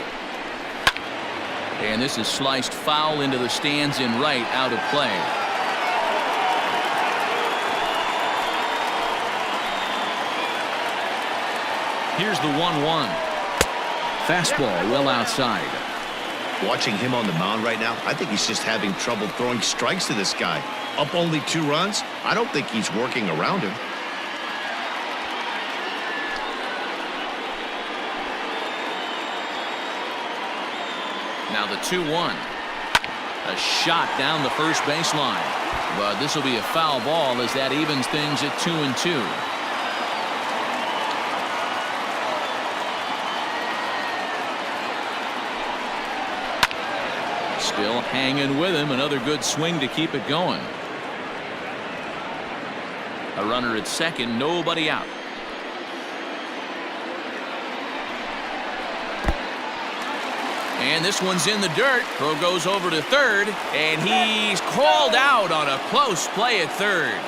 And this is sliced foul into the stands in right, out of play. Here's the 1-1. Fastball well outside. Watching him on the mound right now, I think he's just having trouble throwing strikes to this guy. Up only 2 runs, I don't think he's working around him. Now the 2-1. A shot down the first baseline. But this will be a foul ball as that evens things at 2-2. Still hanging with him. Another good swing to keep it going. A runner at second, nobody out. And this one's in the dirt. Throw goes over to third, and he's called out on a close play at third.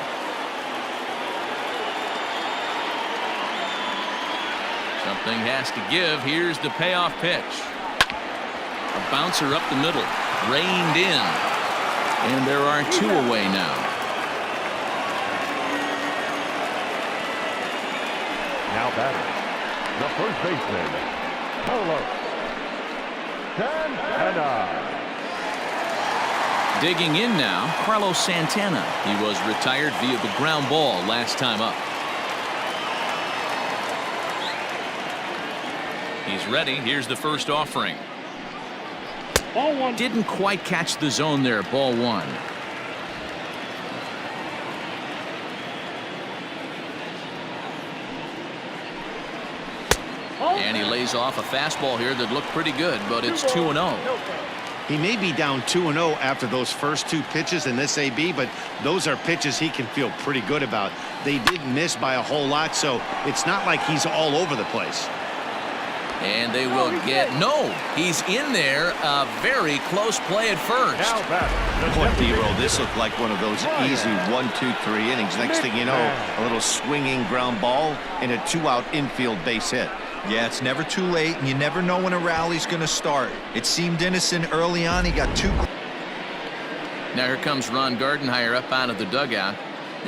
Something has to give. Here's the payoff pitch. A bouncer up the middle. Reined in. And there are 2 away now. Now batting, the first baseman, Santana. Digging in now, Carlos Santana. He was retired via the ground ball last time up. He's ready. Here's the first offering. Ball 1. Didn't quite catch the zone there. Ball 1. And he lays off a fastball here that looked pretty good, but it's 2-0. He may be down 2-0 after those first 2 pitches in this AB, but those are pitches he can feel pretty good about. They didn't miss by a whole lot, so it's not like he's all over the place. And they will get, no, he's in there. A very close play at first. Now batting, Boy, D-Roll, this looked like one of those easy 1, 2, 3 innings. Next thing you know, a little swinging ground ball and a 2-out infield base hit. Yeah, it's never too late, and you never know when a rally's going to start. It seemed innocent early on. He got 2. Now here comes Ron Gardenhire up out of the dugout,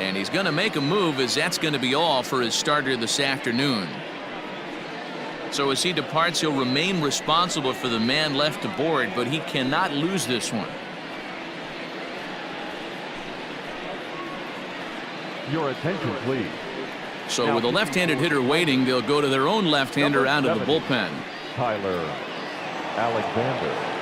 and he's going to make a move, as that's going to be all for his starter this afternoon. So as he departs, he'll remain responsible for the man left to board, but he cannot lose this one. Your attention, please. So with a left-handed hitter waiting, they'll go to their own left-hander out of the bullpen. Tyler Alexander.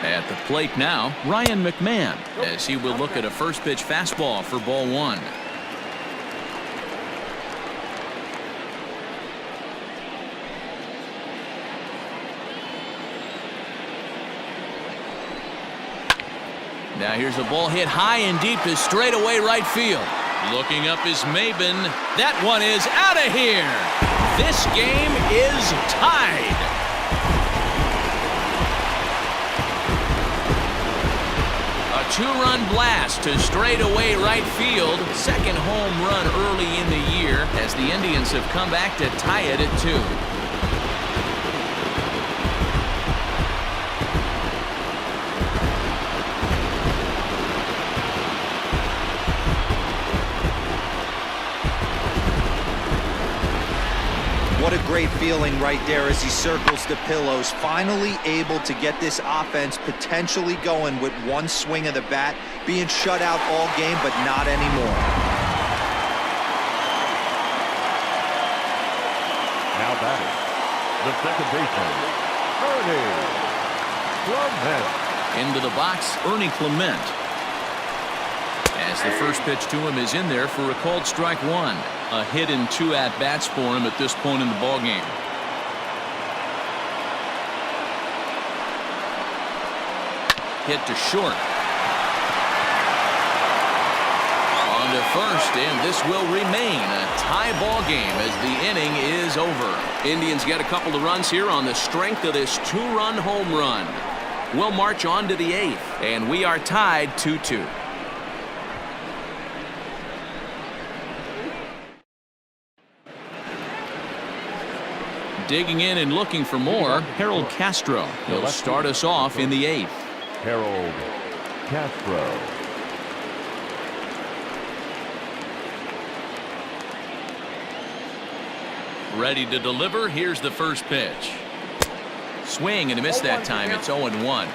At the plate now, Ryan McMahon, as he will look at a first pitch fastball for ball 1. Now here's a ball hit high and deep to straightaway right field. Looking up is Maybin. That one is out of here. This game is tied. A 2-run blast to straightaway right field. Second home run early in the year as the Indians have come back to tie it at 2. What a great feeling right there as he circles the pillows. Finally able to get this offense potentially going with one swing of the bat. Being shut out all game, but not anymore. Now batting, the second baseman, Ernie Clement. Into the box, Ernie Clement. As the first pitch to him is in there for a called strike one. A hit in 2 at-bats for him at this point in the ballgame. Hit to short. On to first, and this will remain a tie ball game as the inning is over. Indians get a couple of runs here on the strength of this 2-run home run. We'll march on to the 8th, and we are tied 2-2. Digging in and looking for more, Harold Castro. He'll start us off in the 8th. Harold Castro. Ready to deliver. Here's the first pitch. Swing and a miss that time. It's 0-1.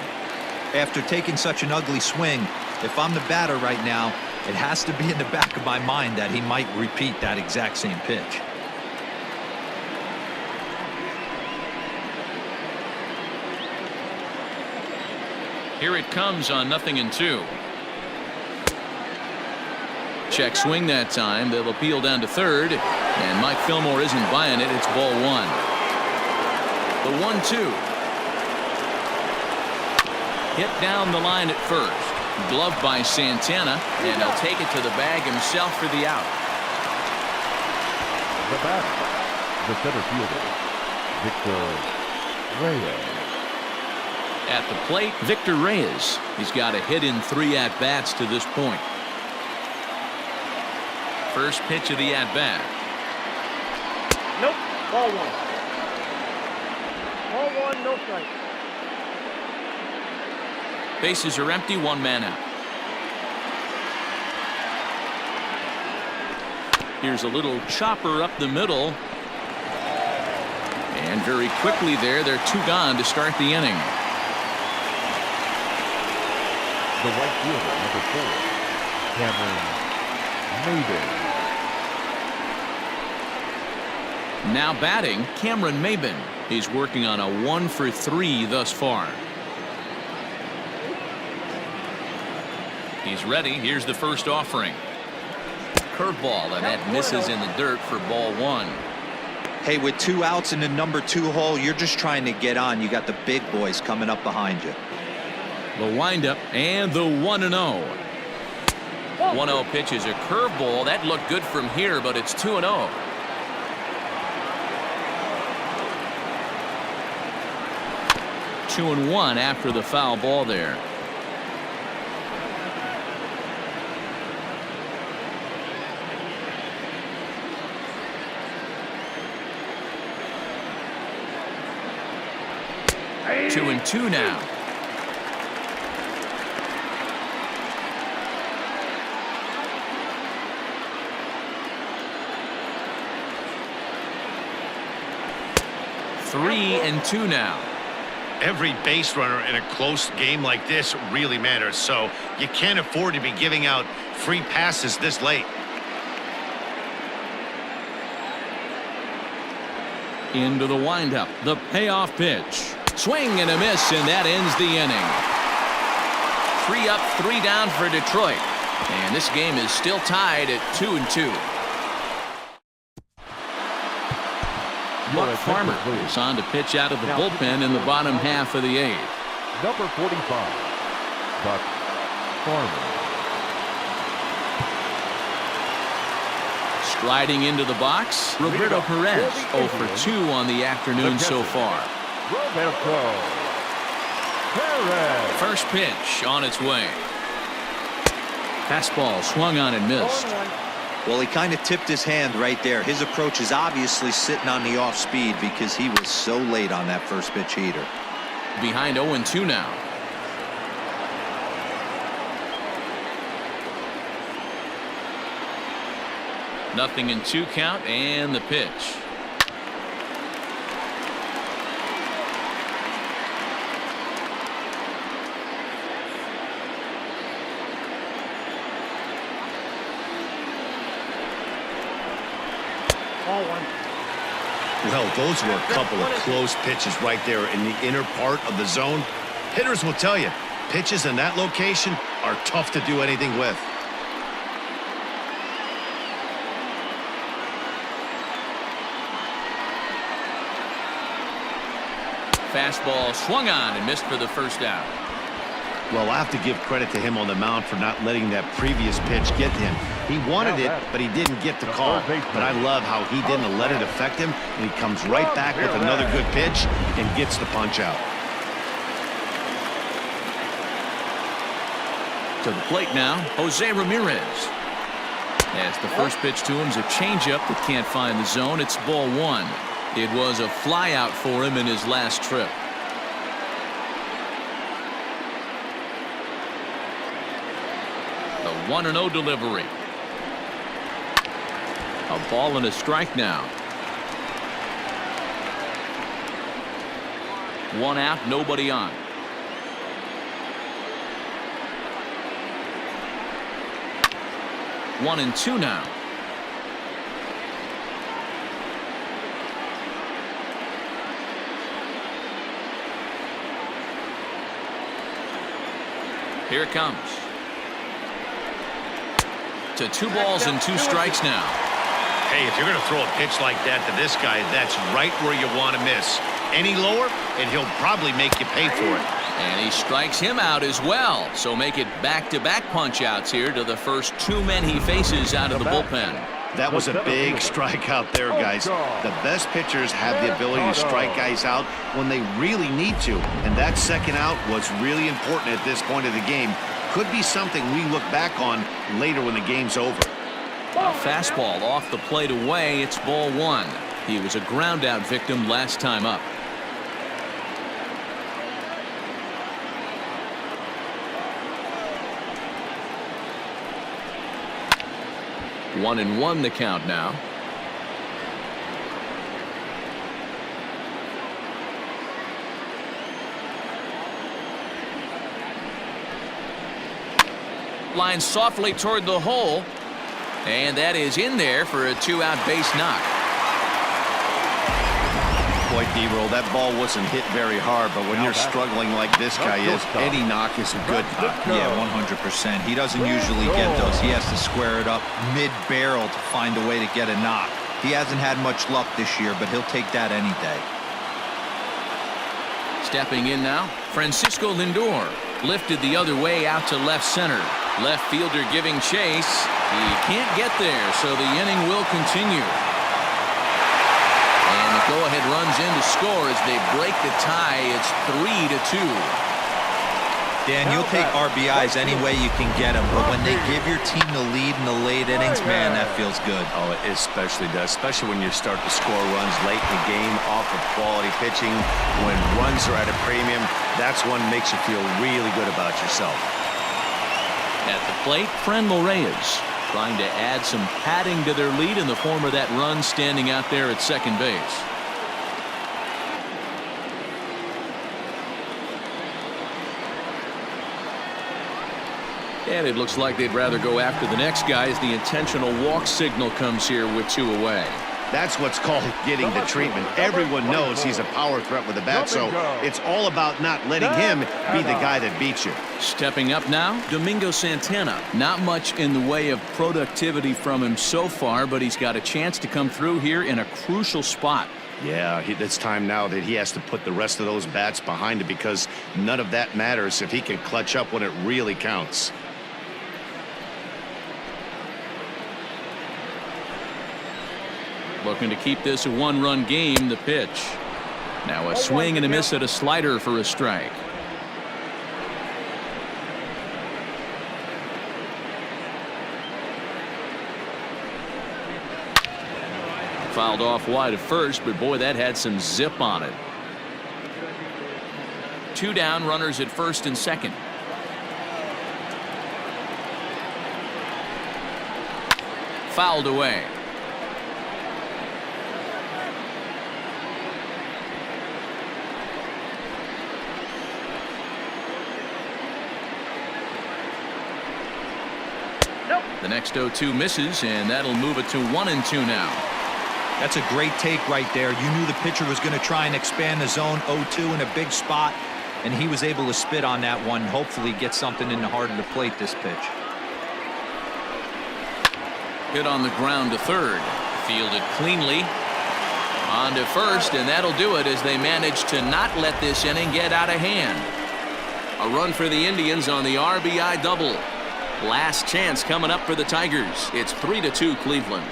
After taking such an ugly swing, if I'm the batter right now, it has to be in the back of my mind that he might repeat that exact same pitch. Here it comes on 0-2. Check swing that time. They'll appeal down to third, and Mike Fillmore isn't buying it. It's ball 1. The 1-2. Hit down the line at first. Gloved by Santana, and he'll take it to the bag himself for the out. The batter, the center fielder, Victor Reyes. At the plate, Victor Reyes. He's got a hit in 3 at-bats to this point. First pitch of the at-bat. Nope. Ball 1. Ball 1, no strike. Bases are empty, 1 man out. Here's a little chopper up the middle. And very quickly there, they're 2 gone to start the inning. The right fielder, number 4, Cameron Maybin. Now batting, Cameron Maybin. He's working on a 1 for 3 thus far. He's ready. Here's the first offering. Curveball, and that misses in the dirt for ball 1. Hey, with 2 outs in the number 2 hole, you're just trying to get on. You got the big boys coming up behind you. The windup and the 1-0. 1-0 pitch is a curveball. That looked good from here, but it's 2-0. Two and 1 after the foul ball there. Hey. 2-2 now. Three and 2 now. Every base runner in a close game like this really matters, so you can't afford to be giving out free passes this late. Into the windup, the payoff pitch. Swing and a miss, and that ends the inning. 3 up, 3 down for Detroit, and this game is still tied at 2-2. Buck Farmer is on to pitch out of the bullpen in the bottom half of the 8th. Number 45, Buck Farmer. Striding into the box, Roberto Perez, 0 for 2 on the afternoon so far. Roberto Perez. First pitch on its way. Fastball swung on and missed. Well, he kind of tipped his hand right there. His approach is obviously sitting on the off speed because he was so late on that first pitch heater. Behind 0-2 now. Nothing in 2 count, and the pitch. Ball one. Well, those were a couple of close pitches right there in the inner part of the zone. Hitters will tell you, pitches in that location are tough to do anything with. Fastball swung on and missed for the first out. Well, I have to give credit to him on the mound for not letting that previous pitch get to him. He wanted it, but he didn't get the call. But I love how he didn't let it affect him, and he comes right back with another good pitch and gets the punch out. To the plate now, Jose Ramirez. As the first pitch to him is a changeup that can't find the zone. It's ball one. It was a flyout for him in his last trip. The 1-0 delivery. A ball and a strike now. One out, nobody on. One and two now. Here it comes. To 2 balls and 2 strikes now. Hey, if you're going to throw a pitch like that to this guy, that's right where you want to miss. Any lower, and he'll probably make you pay for it. And he strikes him out as well. So make it back-to-back punch-outs here to the first 2 men he faces out of the bullpen. That was a big strikeout there, guys. The best pitchers have the ability to strike guys out when they really need to. And that second out was really important at this point of the game. Could be something we look back on later when the game's over. A fastball off the plate away. It's ball one. He was a ground-out victim last time up. One and one the count now. Line softly toward the hole, and that is in there for a 2-out base knock. Boy, D-roll, that ball wasn't hit very hard, but when you're struggling like this guy is, any knock is a good knock. Yeah, 100%. He doesn't usually get those. He has to square it up mid-barrel to find a way to get a knock. He hasn't had much luck this year, but he'll take that any day. Stepping in now, Francisco Lindor lifted the other way out to left center. Left fielder giving chase. He can't get there, so the inning will continue. And the go-ahead runs in to score as they break the tie. It's 3-2. Dan, you'll take RBIs any way you can get them, but when they give your team the lead in the late innings, man, that feels good. Oh, it especially does, especially when you start to score runs late in the game off of quality pitching. When runs are at a premium, that's when it makes you feel really good about yourself. At the plate, Franmil Reyes trying to add some padding to their lead in the form of that run standing out there at second base. And it looks like they'd rather go after the next guy as the intentional walk signal comes here with 2 away. That's what's called getting the treatment. Everyone knows he's a power threat with a bat, so it's all about not letting him be the guy that beats you. Stepping up now, Domingo Santana. Not much in the way of productivity from him so far, but he's got a chance to come through here in a crucial spot. Yeah, it's time now that he has to put the rest of those bats behind it, because none of that matters if he can clutch up when it really counts. Looking to keep this a 1-run game. The pitch. Now a swing and a miss at a slider for a strike. Fouled off wide at first, but boy, that had some zip on it. 2 down, runners at first and second. Fouled away. The next 0-2 misses, and that'll move it to 1-2 now. That's a great take right there. You knew the pitcher was going to try and expand the zone 0-2 in a big spot, and he was able to spit on that one. Hopefully get something in the heart of the plate this pitch. Hit on the ground to third. Fielded cleanly. On to first, and that'll do it as they manage to not let this inning get out of hand. A run for the Indians on the RBI double. Last chance coming up for the Tigers. It's 3-2 Cleveland.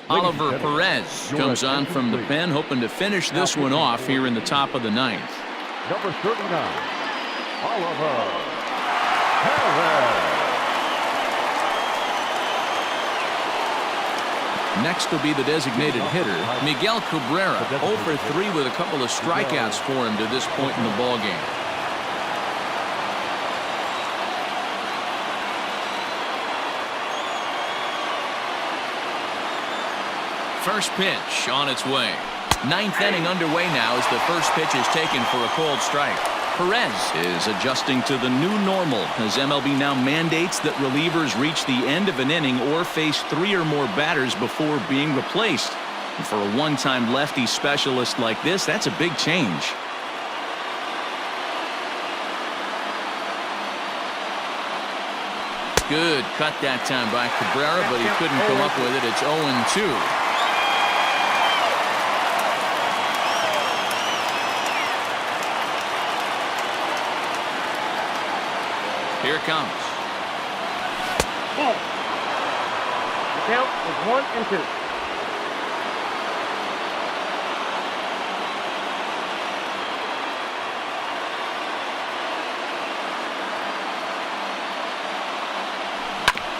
Oliver Perez comes on from the pen, hoping to finish this one off here in the top of the ninth. Number 39, Oliver Perez. Next will be the designated hitter, Miguel Cabrera, 0 for 3 with a couple of strikeouts for him to this point in the ballgame. First pitch on its way. Ninth inning underway now as the first pitch is taken for a cold strike. Perez is adjusting to the new normal as MLB now mandates that relievers reach the end of an inning or face 3 or more batters before being replaced. And for a one-time lefty specialist like this, that's a big change. Good cut that time by Cabrera, but he couldn't come up with it. It's 0-2. Here it comes. Ball. The count is 1-2.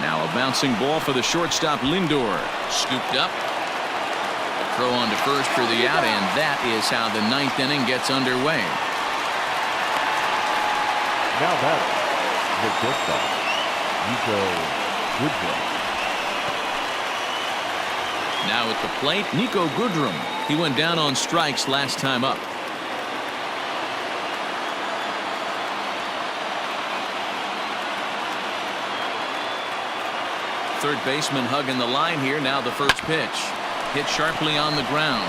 Now a bouncing ball for the shortstop Lindor. Scooped up. A throw on to first for the out, and that is how the ninth inning gets underway. Now that the shortstop, Niko Goodrum. Now at the plate, Niko Goodrum. He went down on strikes last time up. Third baseman hugging the line here. Now the first pitch. Hit sharply on the ground.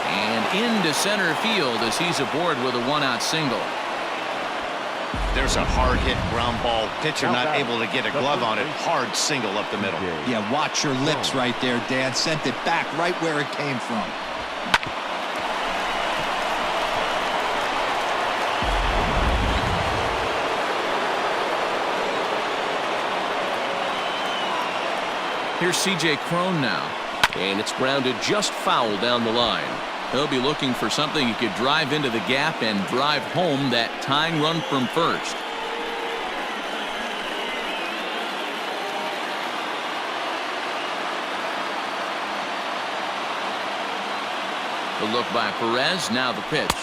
And into center field as he's aboard with a one-out single. There's a hard hit ground ball. Pitcher not able to get a glove on it. Hard single up the middle. Yeah, watch your lips right there, Dan. Sent it back right where it came from. Here's C.J. Cron now. And it's grounded just foul down the line. He'll be looking for something he could drive into the gap and drive home that tying run from first. The look by Perez. Now the pitch.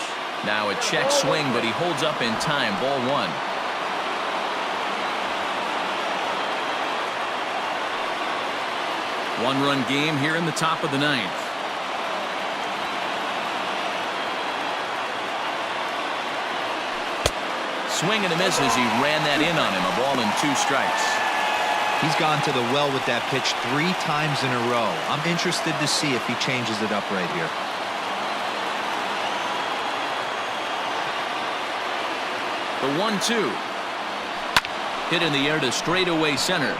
Now a check swing, but he holds up in time. Ball 1. One-run game here in the top of the ninth. Swing and a miss as he ran that in on him. A ball and 2 strikes. He's gone to the well with that pitch 3 times in a row. I'm interested to see if he changes it up right here. The 1-2. Hit in the air to straightaway center.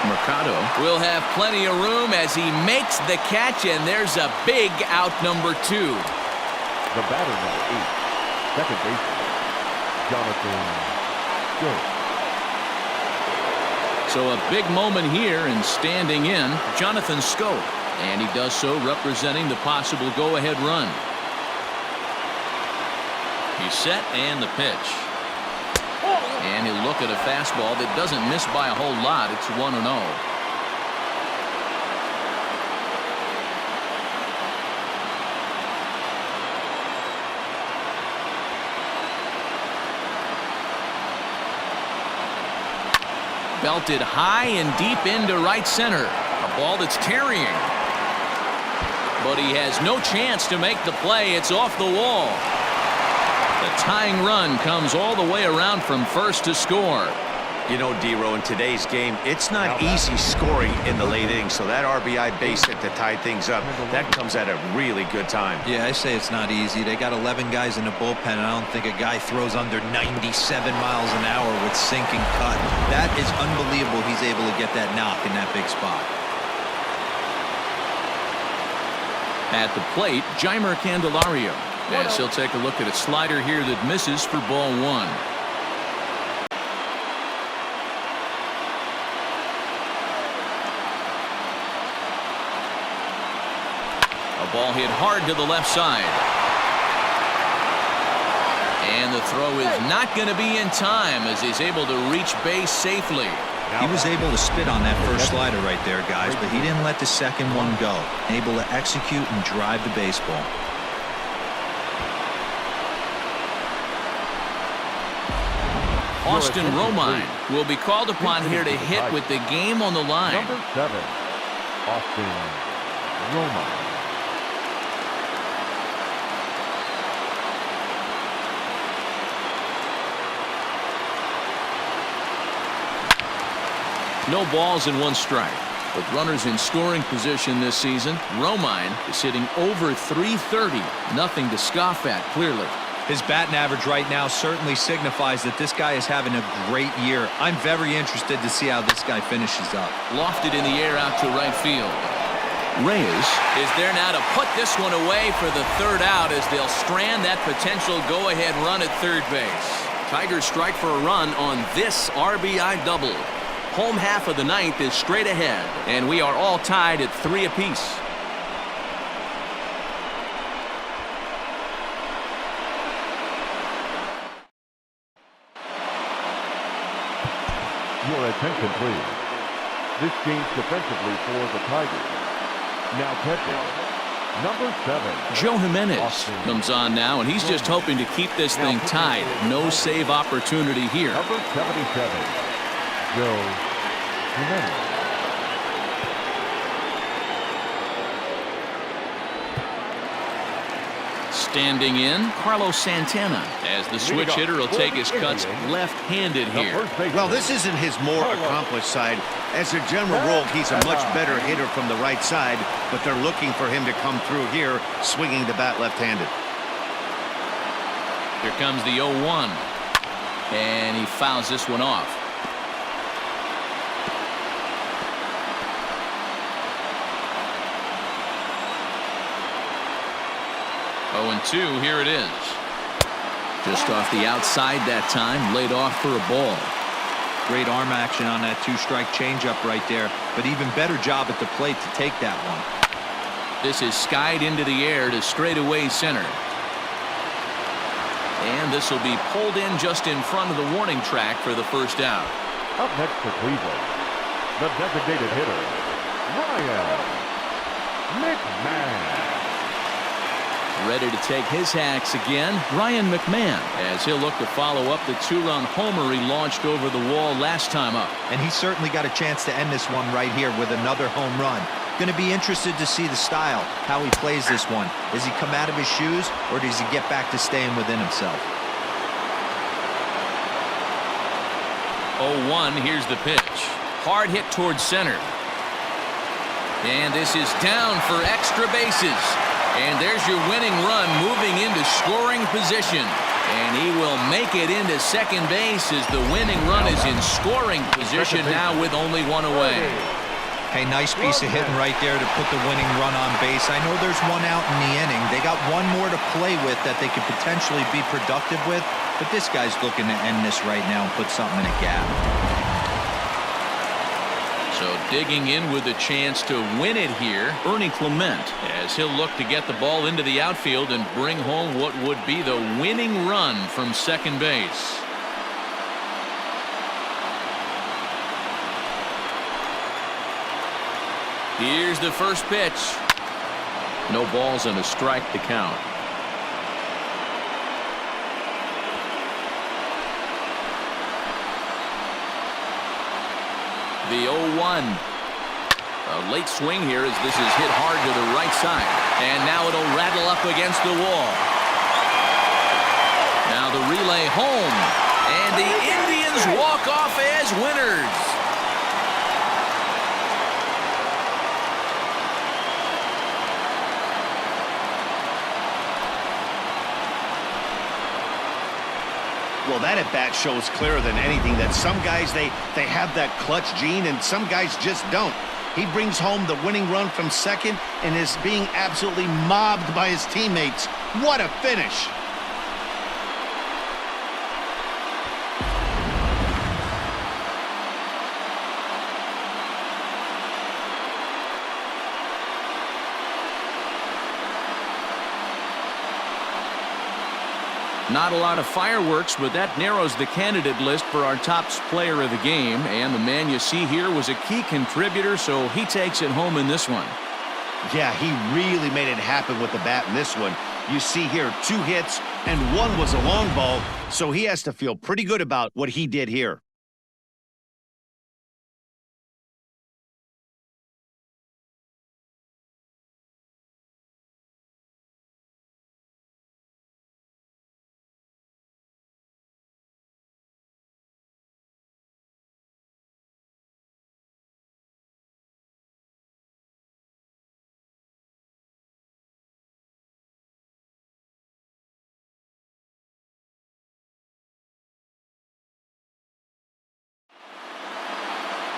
Mercado will have plenty of room as he makes the catch, and there's a big out number 2. The batter number 8. Second baseman, Jonathan Schoop. So a big moment here, and standing in, Jonathan Schoop. And he does so representing the possible go-ahead run. He's set, and the pitch. And he'll look at a fastball that doesn't miss by a whole lot. It's 1-0. Belted high and deep into right center. A ball that's carrying. but he has no chance to make the play. It's off the wall. The tying run comes all the way around from first to score. You know, D-Row, in today's game, it's not easy scoring in the late innings, so that RBI base hit to tie things up, that comes at a really good time. Yeah, I say it's not easy. They got 11 guys in the bullpen, and I don't think a guy throws under 97 miles an hour with sinking cut. That is unbelievable he's able to get that knock in that big spot. At the plate, Jeimer Candelario, as he'll take a look at a slider here that misses for ball one. A ball hit hard to the left side. And the throw is not going to be in time as he's able to reach base safely. He was able to spit on that first slider right there, guys, but he didn't let the second one go. Able to execute and drive the baseball. Austin Romine will be called upon here to hit with the game on the line. Number 7, Austin Romine. No balls and one strike. With runners in scoring position this season, Romine is hitting over .330. Nothing to scoff at, clearly. His batting average right now certainly signifies that this guy is having a great year. I'm very interested to see how this guy finishes up. Lofted in the air out to right field. Reyes is there now to put this one away for the third out as they'll strand that potential go-ahead run at third base. Tigers strike for a run on this RBI double. Home half of the ninth is straight ahead, and we are all tied at 3 apiece. Your attention, please. This game's defensively for the Tigers. Now catching, number 7. Joe Jimenez comes on now, and he's just hoping to keep this thing tied. No save opportunity here. Number 77, Joe Jimenez. Standing in, Carlos Santana, as the switch hitter will take his cuts left-handed here. Well, this isn't his more accomplished side. As a general rule, he's a much better hitter from the right side, but they're looking for him to come through here, swinging the bat left-handed. Here comes the 0-1, and he fouls this one off. Oh, and 2, here it is. Just off the outside that time, laid off for a ball. Great arm action on that 2-strike changeup right there, but even better job at the plate to take that one. This is skied into the air to straightaway center. And this will be pulled in just in front of the warning track for the first out. Up next for Cleveland, the designated hitter, Ryan McMahon. Ready to take his hacks again, Ryan McMahon, as he'll look to follow up the 2-run homer he launched over the wall last time up. And he certainly got a chance to end this one right here with another home run. Going to be interested to see the style, how he plays this one. Does he come out of his shoes, or does he get back to staying within himself? 0-1, here's the pitch. Hard hit towards center. And this is down for extra bases. And there's your winning run moving into scoring position. And he will make it into second base as the winning run is in scoring position now with only 1 away. Hey, nice piece of hitting right there to put the winning run on base. I know there's 1 out in the inning. They got 1 more to play with that they could potentially be productive with. But this guy's looking to end this right now and put something in a gap. So digging in with a chance to win it here, Ernie Clement, as he'll look to get the ball into the outfield and bring home what would be the winning run from second base. Here's the first pitch. No balls and a strike to count. The 0-1. A late swing here as this is hit hard to the right side. And now it'll rattle up against the wall. Now the relay home. And the Indians walk off as winners. Well, that at-bat shows clearer than anything that some guys, they have that clutch gene and some guys just don't. He brings home the winning run from second and is being absolutely mobbed by his teammates. What a finish. Not a lot of fireworks, but that narrows the candidate list for our top player of the game. And the man you see here was a key contributor, so he takes it home in this one. Yeah, he really made it happen with the bat in this one. You see here 2 hits, and 1 was a long ball, so he has to feel pretty good about what he did here.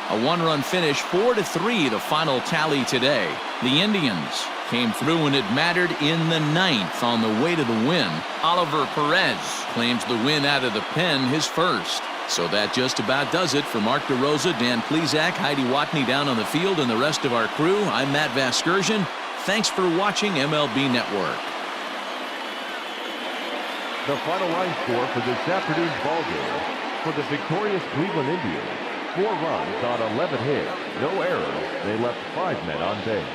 A 1-run finish, 4-3, the final tally today. The Indians came through when it mattered in the 9th on the way to the win. Oliver Perez claims the win out of the pen, his first. So that just about does it. For Mark DeRosa, Dan Plesac, Heidi Watney down on the field, and the rest of our crew, I'm Matt Vasgersian. Thanks for watching MLB Network. The final line score for this afternoon's ballgame. For the victorious Cleveland Indians, 4 runs on 11 hits, no errors. They left 5 men on base.